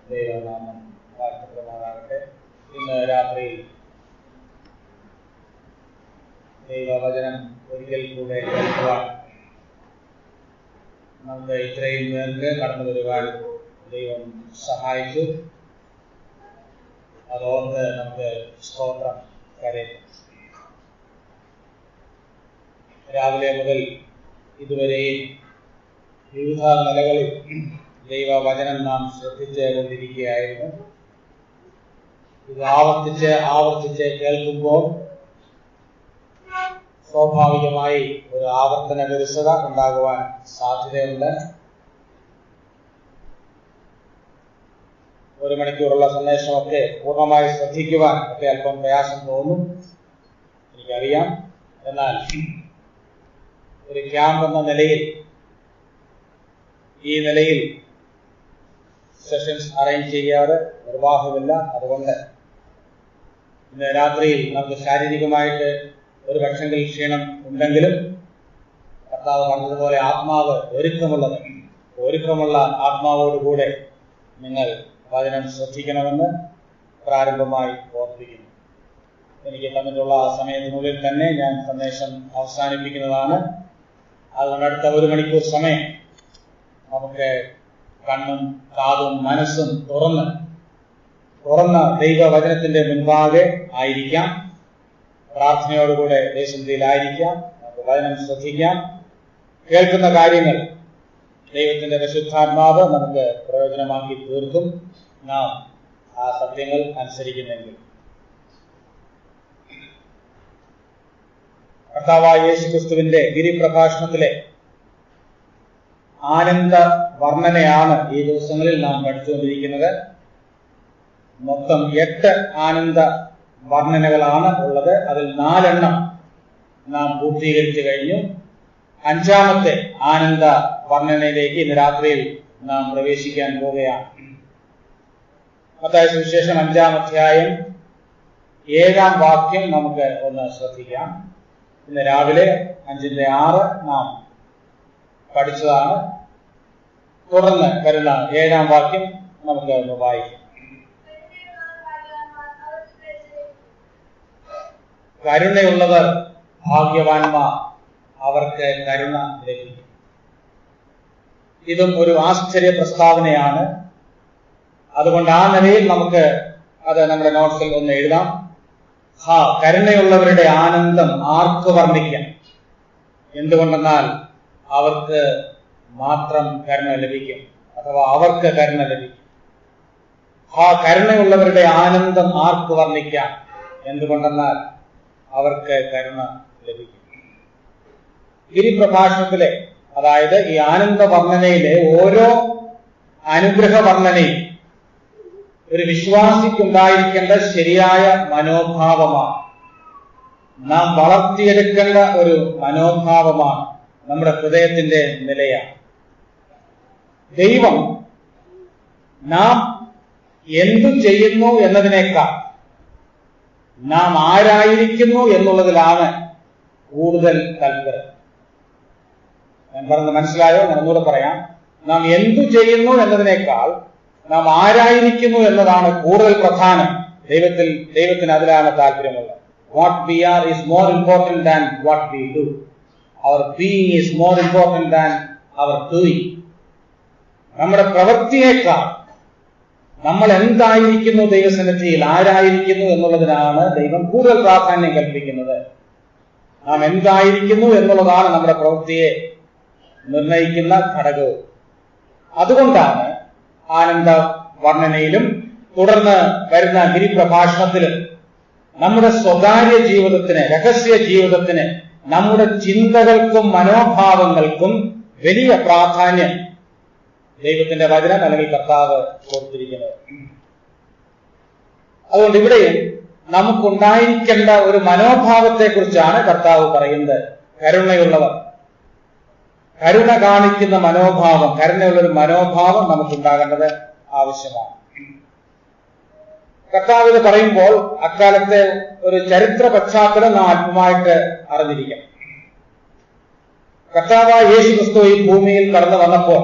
ദൈവനാമം വാഴ്ത്തപ്പെടുമാറാകട്ടെ. ഇന്ന് രാത്രി ദൈവവചനം ഒരിക്കൽ കൂടെ കേൾക്കുവാൻ നമുക്ക് ഇത്രയും പേർക്ക് കടന്നു വരുവാൻ ദൈവം സഹായിച്ചു. അതോർത്ത് നമുക്ക് സ്തോത്രം കരയറ്റും. രാവിലെ മുതൽ ഇതുവരെയും വിവിധ നിലകളിൽ ദൈവവചനം നാം ശ്രദ്ധിച്ച് കൊണ്ടിരിക്കുകയായിരുന്നു. ഇത് ആവർത്തിച്ച് കേൾക്കുമ്പോൾ സ്വാഭാവികമായി ഒരു ആവർത്തന വിരസത ഉണ്ടാകുവാൻ സാധ്യതയുണ്ട്. 1 മണിക്കൂറുള്ള സന്ദേശമൊക്കെ പൂർണ്ണമായി ശ്രദ്ധിക്കുവാൻ ഒക്കെ അല്പം പ്രയാസം തോന്നും, എനിക്കറിയാം. എന്നാൽ ഒരു ക്യാമ്പ് എന്ന നിലയിൽ ഈ നിലയിൽ സെഷൻസ് അറേഞ്ച് ചെയ്യാതെ നിർവാഹമില്ല. അതുകൊണ്ട് ഇന്ന് രാത്രിയിൽ നമുക്ക് ശാരീരികമായിട്ട് ഒരു പക്ഷെങ്കിൽ ക്ഷീണം ഉണ്ടെങ്കിലും കർത്താവ് പറഞ്ഞതുപോലെ ആത്മാവ് ഒരുക്കമുള്ള ആത്മാവോടുകൂടെ നിങ്ങൾ വചനം ശ്രദ്ധിക്കണമെന്ന് പ്രാരംഭമായി ഓർമ്മിപ്പിക്കുന്നു. എനിക്ക് തന്നിട്ടുള്ള ആ സമയത്തിനുള്ളിൽ തന്നെ ഞാൻ സന്ദേശം അവസാനിപ്പിക്കുന്നതാണ്. അതുകൊണ്ട് അടുത്ത 1 മണിക്കൂർ സമയം നമുക്ക് കണ്ണും കാതും മനസ്സും തുറന്ന ദൈവവചനത്തിന്റെ മുൻപാകെ ആയിരിക്കാം. പ്രാർത്ഥനയോടുകൂടെ ദേശത്തിലായിരിക്കാം. നമുക്ക് വചനം ശ്രദ്ധിക്കാം. കേൾക്കുന്ന കാര്യങ്ങൾ ദൈവത്തിന്റെ പരിശുദ്ധാത്മാവ് നമുക്ക് പ്രയോജനമാക്കി തീർക്കും, നാം ആ സത്യങ്ങൾ അനുസരിക്കുന്നെങ്കിൽ. കർത്താവായ യേശുക്രിസ്തുവിന്റെ ഗിരിപ്രഭാഷണത്തിലെ ആനന്ദ വർണ്ണനയാണ് ഈ ദിവസങ്ങളിൽ നാം പഠിച്ചുകൊണ്ടിരിക്കുന്നത്. മൊത്തം 8 ആനന്ദ വർണ്ണനകളാണ് ഉള്ളത്. അതിൽ 4 എണ്ണം നാം പൂർത്തീകരിച്ചു കഴിഞ്ഞു. 5ാമത്തെ ആനന്ദ വർണ്ണനയിലേക്ക് ഇന്ന് രാത്രിയിൽ നാം പ്രവേശിക്കാൻ പോവുകയാണ്. മത്തായി സുവിശേഷം 5-ാം അധ്യായം 7-ാം വാക്യം നമുക്ക് ഒന്ന് ശ്രദ്ധിക്കാം. ഇന്ന് രാവിലെ 5:06 നാം പഠിച്ചതാണ്. തുടർന്ന് വരുന്ന 7-ാം വാക്യം നമുക്ക് ഒന്ന് വായിക്കാം. കരുണയുള്ളവർ ഭാഗ്യവാന്മാർ, അവർക്ക് കരുണ ലഭിക്കും. ഇതും ഒരു ആശ്ചര്യ പ്രസ്താവനയാണ്. അതുകൊണ്ട് ആ നിലയിൽ നമുക്ക് അത് നമ്മുടെ നോട്ട്സിൽ ഒന്ന് എഴുതാം. കരുണയുള്ളവരുടെ ആനന്ദം ആർക്ക് വർണ്ണിക്കാം? എന്തുകൊണ്ടെന്നാൽ അവർക്ക് മാത്രം കരുണ ലഭിക്കും, അഥവാ അവർക്ക് കരുണ ലഭിക്കും. കരുണയുള്ളവരുടെ ആനന്ദം ആർക്ക് വർണ്ണിക്കാം? എന്തുകൊണ്ടെന്നാൽ അവർക്ക് കരുണ ലഭിക്കും. ഗിരിപ്രഭാഷണത്തിലെ, അതായത് ഈ ആനന്ദ വർണ്ണനയിലെ ഓരോ അനുഗ്രഹ വർണ്ണനയും ഒരു വിശ്വാസിക്കുണ്ടായിരിക്കേണ്ട ശരിയായ മനോഭാവമാണ്. നാം വളർത്തിയെടുക്കേണ്ട ഒരു മനോഭാവമാണ്, നമ്മുടെ ഹൃദയത്തിന്റെ നിലയാണ്. ദൈവം നാം എന്തു ചെയ്യുന്നു എന്നതിനേക്കാൾ നാം ആരായിരിക്കുന്നു എന്നുള്ളതിലാണ് കൂടുതൽ താല്പര്യം. ഞാൻ പറഞ്ഞത് മനസ്സിലായോ? ഞാൻ ഒന്നുകൂടെ പറയാം. നാം എന്തു ചെയ്യുന്നു എന്നതിനേക്കാൾ നാം ആരായിരിക്കുന്നു എന്നതാണ് കൂടുതൽ പ്രധാനം. ദൈവത്തിന് അതിലാണ് താല്പര്യമുള്ളത്. What we are is more important than what we do. Our being is more important than our doing. നമ്മുടെ പ്രവൃത്തിയേക്കാൾ നമ്മൾ എന്തായിരിക്കുന്നു, ദൈവസന്നിധിയിൽ ആരായിരിക്കുന്നു എന്നുള്ളതിനാണ് ദൈവം കൂടുതൽ പ്രാധാന്യം കൽപ്പിക്കുന്നത്. നാം എന്തായിരിക്കുന്നു എന്നുള്ളതാണ് നമ്മുടെ പ്രവൃത്തിയെ നിർണയിക്കുന്ന ഘടകവും. അതുകൊണ്ടാണ് ആനന്ദ വർണ്ണനയിലും തുടർന്ന് വരുന്ന ഗിരിപ്രഭാഷണത്തിലും നമ്മുടെ സ്വകാര്യ ജീവിതത്തിന്, രഹസ്യ ജീവിതത്തിന്, നമ്മുടെ ചിന്തകൾക്കും മനോഭാവങ്ങൾക്കും വലിയ പ്രാധാന്യം ദൈവത്തിന്റെ വചനം അല്ലെങ്കിൽ കർത്താവ് കൊടുത്തിരിക്കുന്നത്. അതുകൊണ്ട് ഇവിടെയും നമുക്കുണ്ടായിരിക്കേണ്ട ഒരു മനോഭാവത്തെ കുറിച്ചാണ് കർത്താവ് പറയുന്നത്. കരുണയുള്ളവർ, കരുണ കാണിക്കുന്ന മനോഭാവം, കരുണയുള്ളൊരു മനോഭാവം നമുക്കുണ്ടാകേണ്ടത് ആവശ്യമാണ്. കർത്താവ് ഇത് പറയുമ്പോൾ അക്കാലത്തെ ഒരു ചരിത്ര പശ്ചാത്തലം നാം അല്പമായിട്ട് അറിഞ്ഞിരിക്കണം. കർത്താവായ യേശുക്രിസ്തു ഈ ഭൂമിയിൽ കടന്നു വന്നപ്പോൾ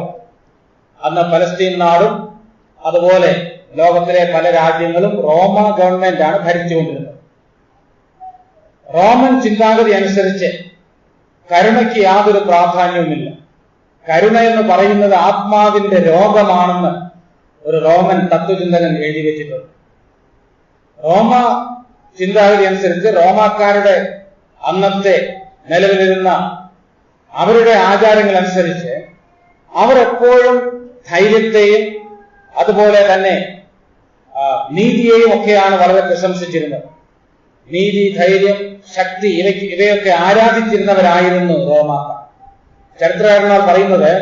അന്ന് പലസ്തീൻ നാടും അതുപോലെ ലോകത്തിലെ പല രാജ്യങ്ങളും റോമ ഗവൺമെന്റ് ആണ് ഭരിച്ചുകൊണ്ടിരുന്നത്. റോമൻ ചിന്താഗതി അനുസരിച്ച് കരുണയ്ക്ക് യാതൊരു പ്രാധാന്യവുമില്ല. കരുണ എന്ന് പറയുന്നത് ആത്മാവിന്റെ രോഗമാണെന്ന് ഒരു റോമൻ തത്വചിന്തകൻ എഴുതി വെച്ചിട്ടുണ്ട്. റോമ ചിന്താഗതി അനുസരിച്ച് റോമാക്കാരുടെ അന്നത്തെ നിലവിലിരുന്ന അവരുടെ ആചാരങ്ങൾ അനുസരിച്ച് അവർ എപ്പോഴും ധൈര്യത്തെയും അതുപോലെ തന്നെ നീതിയെയും ഒക്കെയാണ് വളരെ പ്രശംസിച്ചിരുന്നത്. നീതി, ധൈര്യം, ശക്തി ഇവയൊക്കെ ആരാധിച്ചിരുന്നവരായിരുന്നു റോമാക്കാർ. ചരിത്രകാരന്മാർ പറയുന്നത്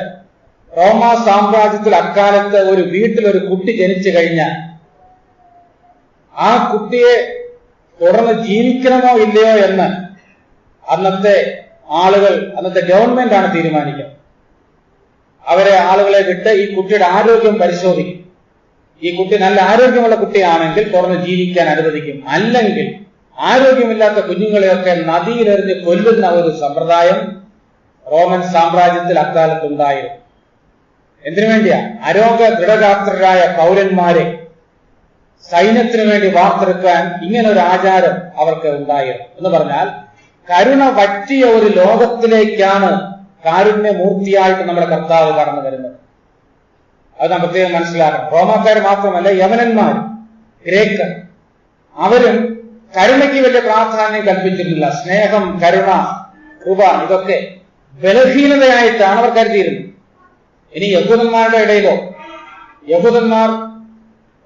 റോമ സാമ്രാജ്യത്തിൽ അക്കാലത്ത് ഒരു വീട്ടിൽ ഒരു കുട്ടി ജനിച്ചു കഴിഞ്ഞാൽ ആ കുട്ടിയെ തുടർന്ന് ജീവിക്കണമോ ഇല്ലയോ എന്ന് അന്നത്തെ ഗവൺമെന്റ് ആണ് തീരുമാനിക്കുന്നത്. ആളുകളെ വിട്ട് ഈ കുട്ടിയുടെ ആരോഗ്യം പരിശോധിക്കും. ഈ കുട്ടി നല്ല ആരോഗ്യമുള്ള കുട്ടിയാണെങ്കിൽ തുടർന്ന് ജീവിക്കാൻ അനുവദിക്കും. അല്ലെങ്കിൽ ആരോഗ്യമില്ലാത്ത കുഞ്ഞുങ്ങളെയൊക്കെ നദിയിലെറിഞ്ഞ് കൊല്ലുന്ന ഒരു സമ്പ്രദായം റോമൻ സാമ്രാജ്യത്തിൽ അക്കാലത്തുണ്ടായിരുന്നു. എന്തിനു വേണ്ടിയാ? ആരോഗ്യ ദൃഢഗാത്രരായ പൗരന്മാരെ സൈന്യത്തിനു വേണ്ടി വാർത്തെടുക്കാൻ ഇങ്ങനൊരു ആചാരം അവർക്ക് ഉണ്ടായിരുന്നു. എന്ന് പറഞ്ഞാൽ കരുണ വറ്റിയ ഒരു ലോകത്തിലേക്കാണ് കാരുണ്യമൂർത്തിയായിട്ട് നമ്മുടെ കർത്താവ് കടന്നു വരുന്നത്. അത് നാം പ്രത്യേകം മനസ്സിലാക്കണം. റോമാക്കാർ മാത്രമല്ല, യവനന്മാർ, ഗ്രേക്കർ, അവരും കരുണയ്ക്ക് വലിയ പ്രാധാന്യം കൽപ്പിച്ചിട്ടില്ല. സ്നേഹം, കരുണ, കൃപ ഇതൊക്കെ ബലഹീനതയായിട്ടാണ് അവർ കരുതിയിരുന്നത്. ഇനി യഹൂദന്മാരുടെ ഇടയിലോ, യഹൂദന്മാർ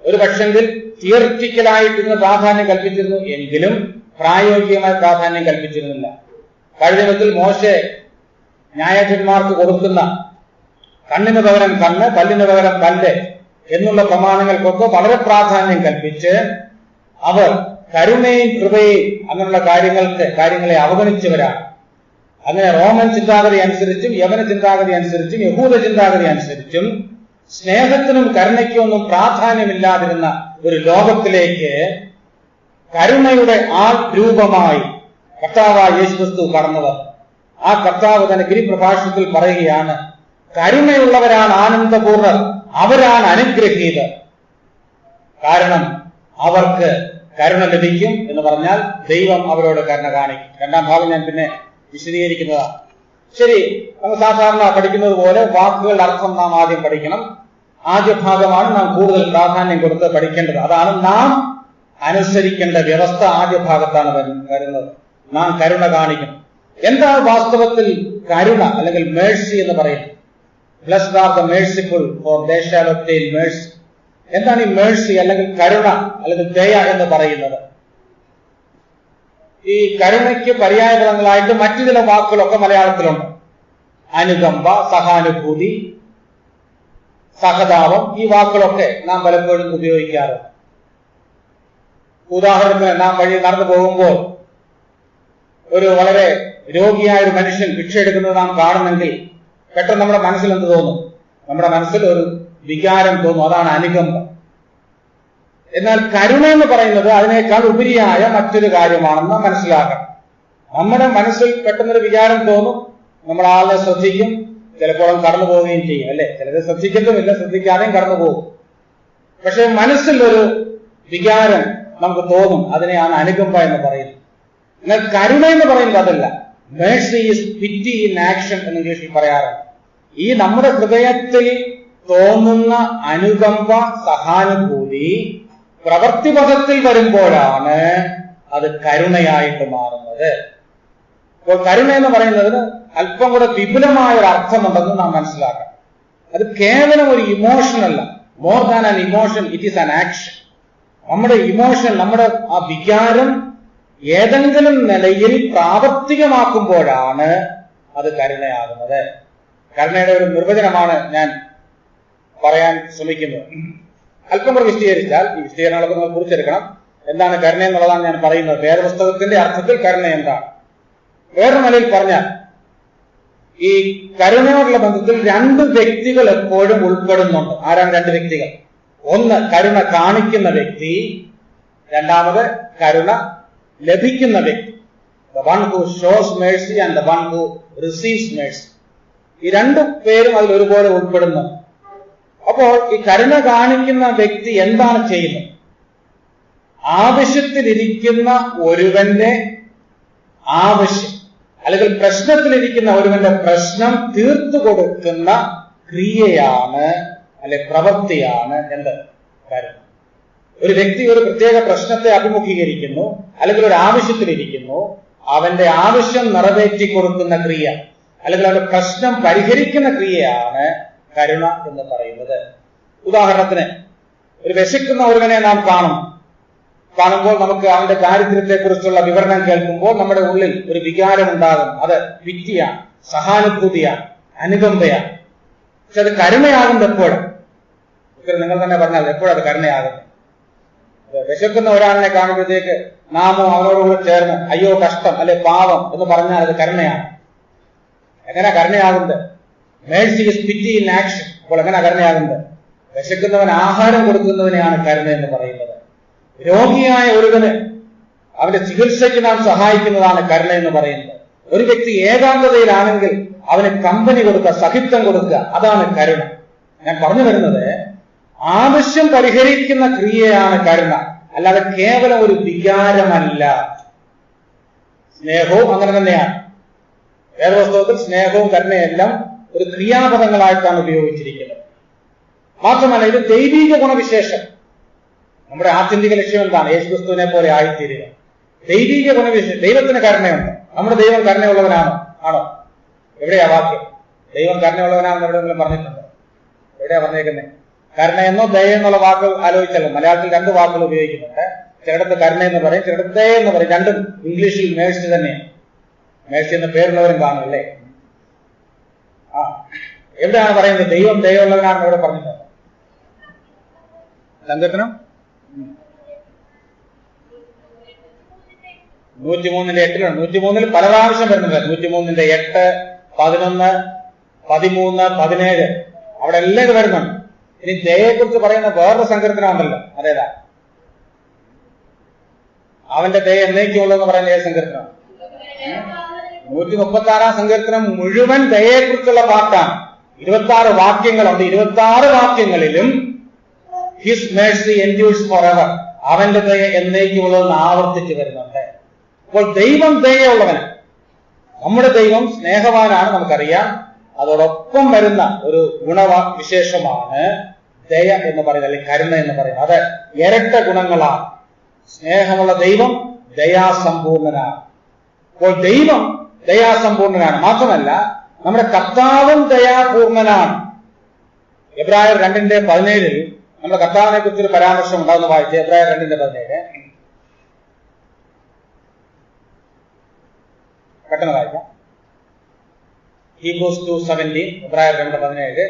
ഒരു പക്ഷെങ്കിൽ തിയറിറ്റിക്കലായിട്ട് ഇന്ന് പ്രാധാന്യം കൽപ്പിച്ചിരുന്നു എങ്കിലും പ്രായോഗികമായ പ്രാധാന്യം കൽപ്പിച്ചിരുന്നില്ല. പഴയ നിയമത്തിൽ മോശെ ന്യായാധിപന്മാർക്ക് കൊടുക്കുന്ന കണ്ണിന് പകരം കണ്ണ്, കല്ലിന് പകരം കല്ല് എന്നുള്ള പ്രമാണങ്ങൾക്കൊക്കെ വളരെ പ്രാധാന്യം കൽപ്പിച്ച് അവർ കരുണയും കൃപയും അങ്ങനെയുള്ള കാര്യങ്ങളെ അവഗണിച്ചവരാണ്. അങ്ങനെ റോമൻ ചിന്താഗതി അനുസരിച്ചും യവന ചിന്താഗതി അനുസരിച്ചും യഹൂദ ചിന്താഗതി അനുസരിച്ചും സ്നേഹത്തിനും കരുണയ്ക്കും ഒന്നും പ്രാധാന്യമില്ലാതിരുന്ന ഒരു ലോകത്തിലേക്ക് കരുണയുടെ രൂപമായി കർത്താവായ യേശുക്രിസ്തു കടന്നവർ. ആ കർത്താവ് തന്നെ ഗിരിപ്രഭാഷണത്തിൽ പറയുകയാണ്, കരുണയുള്ളവരാണ് ആനന്ദപൂർണ്ണർ, അവരാണ് അനുഗ്രഹീതർ, കാരണം അവർക്ക് കരുണ ലഭിക്കും എന്ന് പറഞ്ഞാൽ ദൈവം അവരോട് കരുണ കാണിക്കും. രണ്ടാം ഭാഗം ഞാൻ പിന്നെ വിശദീകരിക്കുന്നതാണ്. ശരി, നമ്മൾ സാധാരണ പഠിക്കുന്നത് പോലെ വാക്കുകളുടെ അർത്ഥം നാം ആദ്യം പഠിക്കണം. ആദ്യ ഭാഗമാണ് നാം കൂടുതൽ പ്രാധാന്യം കൊടുത്ത് പഠിക്കേണ്ടത്. അതാണ് നാം അനുസരിക്കേണ്ട വ്യവസ്ഥ. ആദ്യ ഭാഗത്താണ് വരുന്നത്. നാം കരുണ കാണിക്കണം. എന്താണ് വാസ്തവത്തിൽ കരുണ അല്ലെങ്കിൽ മേഴ്സി എന്ന് പറയുന്നത്? Blessed are the merciful, for they shall obtain mercy. എന്താണ് ഈ മേഴ്സി അല്ലെങ്കിൽ കരുണ അല്ലെങ്കിൽ ദയ എന്ന് പറയുന്നത്? ഈ കരുണയ്ക്ക് പര്യായപദങ്ങളായിട്ട് മറ്റു ചില വാക്കുകളൊക്കെ മലയാളത്തിലുണ്ട്. അനുകമ്പ, സഹാനുഭൂതി, സഹതാപം, ഈ വാക്കുകളൊക്കെ നാം പലപ്പോഴും ഉപയോഗിക്കാറുണ്ട്. ഉദാഹരണത്തിന്, നാം വഴി നടന്നു പോകുമ്പോൾ ഒരു വളരെ രോഗിയായ ഒരു മനുഷ്യൻ ഭിക്ഷ എടുക്കുന്നത് നാം കാണുന്നെങ്കിൽ പെട്ടെന്ന് നമ്മുടെ മനസ്സിൽ എന്ത് തോന്നും? നമ്മുടെ മനസ്സിൽ ഒരു വികാരം തോന്നും. അതാണ് അനുകമ്പ. എന്നാൽ കരുണ എന്ന് പറയുന്നത് അതിനേക്കാൾ ഉപരിയായ മറ്റൊരു കാര്യമാണെന്ന് മനസ്സിലാക്കണം. നമ്മുടെ മനസ്സിൽ പെട്ടെന്നൊരു വികാരം തോന്നും, നമ്മൾ ആളെ ശ്രദ്ധിക്കും, ചിലപ്പോൾ കടന്നു പോവുകയും ചെയ്യും, അല്ലെ? ചിലത് ശ്രദ്ധിക്കത്തുമില്ല, ശ്രദ്ധിക്കാതെയും കടന്നു പോകും. പക്ഷെ മനസ്സിൽ ഒരു വികാരം നമുക്ക് തോന്നും, അതിനെയാണ് അനുകമ്പ എന്ന് പറയുന്നത്. എന്നാൽ കരുണ എന്ന് പറയുന്നത് അതല്ല. Mercy is pity in action എന്ന് ഇംഗ്ലീഷിൽ പറയാറുണ്ട്. ഈ നമ്മുടെ ഹൃദയത്തിൽ തോന്നുന്ന അനുകമ്പ, സഹാനുഭൂതി പ്രവൃത്തിപഥത്തിൽ വരുമ്പോഴാണ് അത് കരുണയായിട്ട് മാറുന്നത്. അപ്പോൾ കരുണ എന്ന് പറയുന്നതിന് അല്പം കൂടെ വിപുലമായ ഒരു അർത്ഥമുണ്ടെന്ന് നാം മനസ്സിലാക്കണം. അത് കേവലം ഒരു ഇമോഷൻ അല്ല. More than an emotion, it is an action. നമ്മുടെ ഇമോഷൻ, നമ്മുടെ ആ വികാരം ഏതെങ്കിലും നിലയിൽ പ്രാവർത്തികമാക്കുമ്പോഴാണ് അത് കരുണയാകുന്നത്. കരുണയുടെ ഒരു നിർവചനമാണ് ഞാൻ പറയാൻ ശ്രമിക്കുന്നത്. അല്പം കൂടെ വിശദീകരിച്ചാൽ, ഈ വിശദീകരണങ്ങളൊക്കെ നമ്മൾ കുറിച്ചെടുക്കണം. എന്താണ് കരുണ എന്നുള്ളതാണ് ഞാൻ പറയുന്നത്. വേദപുസ്തകത്തിന്റെ അർത്ഥത്തിൽ കരുണ എന്താണ്? വേറെ നിലയിൽ പറഞ്ഞാൽ, ഈ കരുണയോടുള്ള ബന്ധത്തിൽ രണ്ട് വ്യക്തികൾ എപ്പോഴും ഉൾപ്പെടുന്നുണ്ട്. ആരാണ് രണ്ട് വ്യക്തികൾ? ഒന്ന് കരുണ കാണിക്കുന്ന വ്യക്തി, രണ്ടാമത് കരുണ ലഭിക്കുന്ന വ്യക്തി. The one who shows mercy and the one who receives mercy. ഈ രണ്ടു പേരും അതിൽ ഒരുപോലെ ഉൾപ്പെടുന്നു. അപ്പോൾ ഈ കരുണ കാണിക്കുന്ന വ്യക്തി എന്താണ് ചെയ്യുന്നത്? ആവശ്യത്തിലിരിക്കുന്ന ഒരുവന്റെ ആവശ്യം അല്ലെങ്കിൽ പ്രശ്നത്തിലിരിക്കുന്ന ഒരുവന്റെ പ്രശ്നം തീർത്തു കൊടുക്കുന്ന ക്രിയയാണ് അല്ലെ പ്രവൃത്തിയാണ് എന്ത്? കരുണ. ഒരു വ്യക്തി ഒരു പ്രത്യേക പ്രശ്നത്തെ അഭിമുഖീകരിക്കുന്നു അല്ലെങ്കിൽ ഒരു ആവശ്യത്തിലിരിക്കുന്നു, അവന്റെ ആവശ്യം നിറവേറ്റി കൊടുക്കുന്ന ക്രിയ അല്ലെങ്കിൽ അവന്റെ പ്രശ്നം പരിഹരിക്കുന്ന ക്രിയയാണ് കരുണ എന്ന് പറയുന്നത്. ഉദാഹരണത്തിന്, ഒരു വിശക്കുന്ന ഒരുവനെ നാം കാണുമ്പോൾ നമുക്ക് അവന്റെ ദാരിദ്ര്യത്തെ കുറിച്ചുള്ള വിവരണം കേൾക്കുമ്പോൾ നമ്മുടെ ഉള്ളിൽ ഒരു വികാരം ഉണ്ടാകും. അത് പിറ്റിയാണ്, സഹാനുഭൂതിയാണ്, അനുകമ്പയാണ്. പക്ഷെ അത് കരുണയാകുന്നത് എപ്പോഴും? നിങ്ങൾ തന്നെ പറഞ്ഞാൽ എപ്പോഴത് കരുണയാകുന്നത്? വിശക്കുന്ന ഒരാളിനെ കാണുമ്പോഴത്തേക്ക് നാമോ അവനോടുകൂടെ ചേർന്ന് അയ്യോ കഷ്ടം അല്ലെ പാവം എന്ന് പറഞ്ഞാൽ അത് കരുണയാണ്. എങ്ങനെ കരുണയാകുന്നത്? Mercy is pity in action. അപ്പോൾ എങ്ങനെ കരുണയാകുന്നത്? വിശക്കുന്നവൻ ആഹാരം കൊടുക്കുന്നതിനെയാണ് കരുണ എന്ന് പറയുന്നത്. രോഗിയായ ഒരുവന് അവന്റെ ചികിത്സയ്ക്ക് നാം സഹായിക്കുന്നതാണ് കരുണ എന്ന് പറയുന്നത്. ഒരു വ്യക്തി ഏകാന്തതയിലാണെങ്കിൽ അവന് കമ്പനി കൊടുക്കുക, സഹിത്വം കൊടുക്കുക, അതാണ് കരുണ. ഞാൻ പറഞ്ഞു വരുന്നത്, ആവശ്യം പരിഹരിക്കുന്ന ക്രിയയാണ് കരുണ, അല്ലാതെ കേവലം ഒരു വികാരമല്ല. സ്നേഹവും അങ്ങനെ തന്നെയാണ്. വേദപുസ്തകത്തിൽ സ്നേഹവും കരുണയെല്ലാം ഒരു ക്രിയാപദങ്ങളായിട്ടാണ് ഉപയോഗിച്ചിരിക്കുന്നത്. മാത്രമല്ല, ഇത് ദൈവിക ഗുണവിശേഷം. നമ്മുടെ ആത്യന്തിക ലക്ഷ്യം എന്താണ്? യേശുക്രിസ്തുവിനെ പോലെ ആയിത്തീരുക. ദൈവിക ഗുണവിശേഷം. ദൈവത്തിന് കരുണയുണ്ട്. നമ്മുടെ ദൈവം കരുണയുള്ളവനാണോ? ആണോ? എവിടെയാ വാക്യം? ദൈവം കരുണയുള്ളവനാണെന്ന് എവിടെയെങ്കിലും പറഞ്ഞിട്ടുണ്ടോ? എവിടെയാ പറഞ്ഞേക്കുന്നത്? കരുണ എന്നോ ദയ എന്നുള്ള വാക്കുകൾ ആലോചിച്ചല്ലോ. മലയാളത്തിൽ രണ്ട് വാക്കുകൾ ഉപയോഗിക്കുന്നുണ്ട്. ചിലടത്ത് കരുണ എന്ന് പറയും, ചിലടത്ത് ദയ എന്ന് പറയും. രണ്ടും ഇംഗ്ലീഷിൽ മേഴ്സി തന്നെയാണ്. മേഴ്സി എന്ന പേരുള്ളവരും കാണും അല്ലേ? എവിടെയാണ് പറയുന്നത് ദൈവം ദയയുള്ളവനാണെന്ന് എവിടെ പറഞ്ഞിട്ടുണ്ട്? സങ്കീർത്തനം 103:8 103 പല പ്രാവശ്യം വരുന്നുണ്ട്. 103:8, 11, 13, 17 അവിടെ എല്ലാം ഇത് വരുന്നുണ്ട്. ഇനി ദയയെക്കുറിച്ച് പറയുന്ന വേറൊരു സങ്കീർത്തനം ഉണ്ടല്ലോ, അതേതാ? അവന്റെ ദയ എന്നേക്കുള്ളതെന്ന് പറയുന്ന ഏത് സങ്കീർത്തനം? 136 സങ്കീർത്തനം മുഴുവൻ ദയയെക്കുറിച്ചുള്ള പാട്ടാണ്. 26 വാക്യങ്ങളുണ്ട്. 26 വാക്യങ്ങളിലും ഹിസ് മേഴ്സി എൻഡ്യൂർസ് ഫോറെവർ, അവന്റെ ദയ എന്നേക്കുള്ളതെന്ന് ആവർത്തിച്ച് വരുന്നുണ്ട്. അപ്പോൾ ദൈവം ദയയുള്ളവനാണ്. നമ്മുടെ ദൈവം സ്നേഹവാനാണ്, നമുക്കറിയാം. അതോടൊപ്പം വരുന്ന ഒരു ഗുണവിശേഷമാണ് ദയ എന്ന് പറയുന്നത്, അല്ലെങ്കിൽ കരുണ എന്ന് പറയുന്നത്. അത് ഇരട്ട ഗുണങ്ങളാണ്. സ്നേഹമുള്ള ദൈവം ദയാസമ്പൂർണനാണ്. അപ്പോൾ ദൈവം ദയാസമ്പൂർണനാണ്. മാത്രമല്ല, നമ്മുടെ കർത്താവും ദയാപൂർണനാണ്. എബ്രായർ 2:17 നമ്മുടെ കർത്താവിനെ കുറിച്ചൊരു പരാമർശം ഉണ്ടാകുന്ന വായിച്ച്. എബ്രായർ 2:17 പെട്ടെന്ന് വായിക്കാം. Hebrews 2:17, എബ്രായർ 2:17.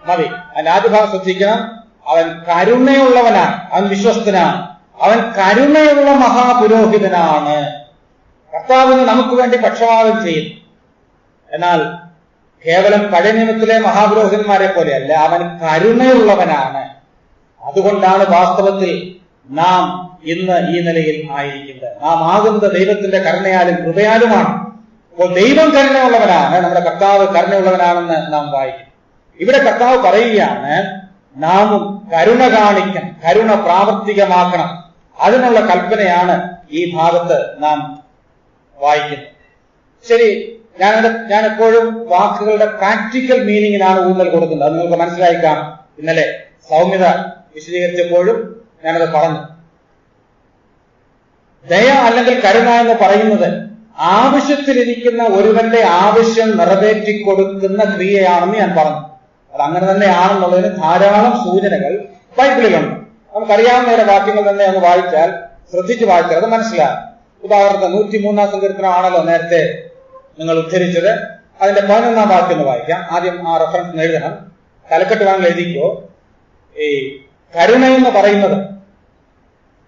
മതി. അതിന്റെ ആദ്യ ഭാഗം ശ്രദ്ധിക്കണം. അവൻ കരുണയുള്ളവനാണ്, അവൻ വിശ്വസ്തനാണ്, അവൻ കരുണയുള്ള മഹാപുരോഹിതനാണ്. കർത്താവിന് നമുക്ക് വേണ്ടി പക്ഷപാതം ചെയ്യുന്നു. എന്നാൽ കേവലം പഴയ നിയമത്തിലെ മഹാപുരോഹിതന്മാരെ പോലെയല്ല, അവൻ കരുണയുള്ളവനാണ്. അതുകൊണ്ടാണ് വാസ്തവത്തിൽ നാം ഇന്ന് ഈ നിലയിൽ ആയിരിക്കുന്നത്. നാം ആകുന്നത് ദൈവത്തിന്റെ കരുണയാലും കൃപയാലുമാണ്. അപ്പോൾ ദൈവം കരുണയുള്ളവനാണ്, നമ്മുടെ കർത്താവ് കരുണയുള്ളവനാണെന്ന് നാം വായിക്കും. ഇവിടെ കർത്താവ് പറയുകയാണ്, നാമും കരുണ കാണിക്കണം, കരുണ പ്രാവർത്തികമാക്കണം. അതിനുള്ള കൽപ്പനയാണ് ഈ ഭാഗത്ത് നാം വായിക്കുന്നത്. ശരി, ഞാൻ എപ്പോഴും വാക്കുകളുടെ പ്രാക്ടിക്കൽ മീനിങ്ങിനാണ് ഊന്നൽ കൊടുക്കുന്നത്. അത് നിങ്ങൾക്ക് മനസ്സിലായി കാണും. ഇന്നലെ സൗമ്യത വിശദീകരിച്ചപ്പോഴും ഞാനത് പറഞ്ഞു. ദയ അല്ലെങ്കിൽ കരുണ എന്ന് പറയുന്നത് ആവശ്യത്തിലിരിക്കുന്ന ഒരുവന്റെ ആവശ്യം നിറവേറ്റി കൊടുക്കുന്ന ക്രിയയാണെന്ന് ഞാൻ പറഞ്ഞു. അത് അങ്ങനെ തന്നെയാണെന്നുള്ളതിന് ധാരാളം സൂചനകൾ ബൈബിളിലുണ്ട്. നമുക്കറിയാവുന്ന ചില വാക്യങ്ങൾ തന്നെ ഒന്ന് വായിച്ചാൽ, ശ്രദ്ധിച്ച് വായിച്ചാൽ അത് മനസ്സിലാകും. ഉദാഹരണത്തിന് 103 സങ്കീർത്തനമാണല്ലോ നേരത്തെ നിങ്ങൾ ഉദ്ധരിച്ചത്. അതിന്റെ 11 വാക്യം ഒന്ന് വായിക്കാം. ആദ്യം ആ റെഫറൻസ് എഴുതണം. തലക്കെട്ട് വേണമെങ്കിൽ എഴുതിക്കോ. ഈ കരുണ എന്ന് പറയുന്നത്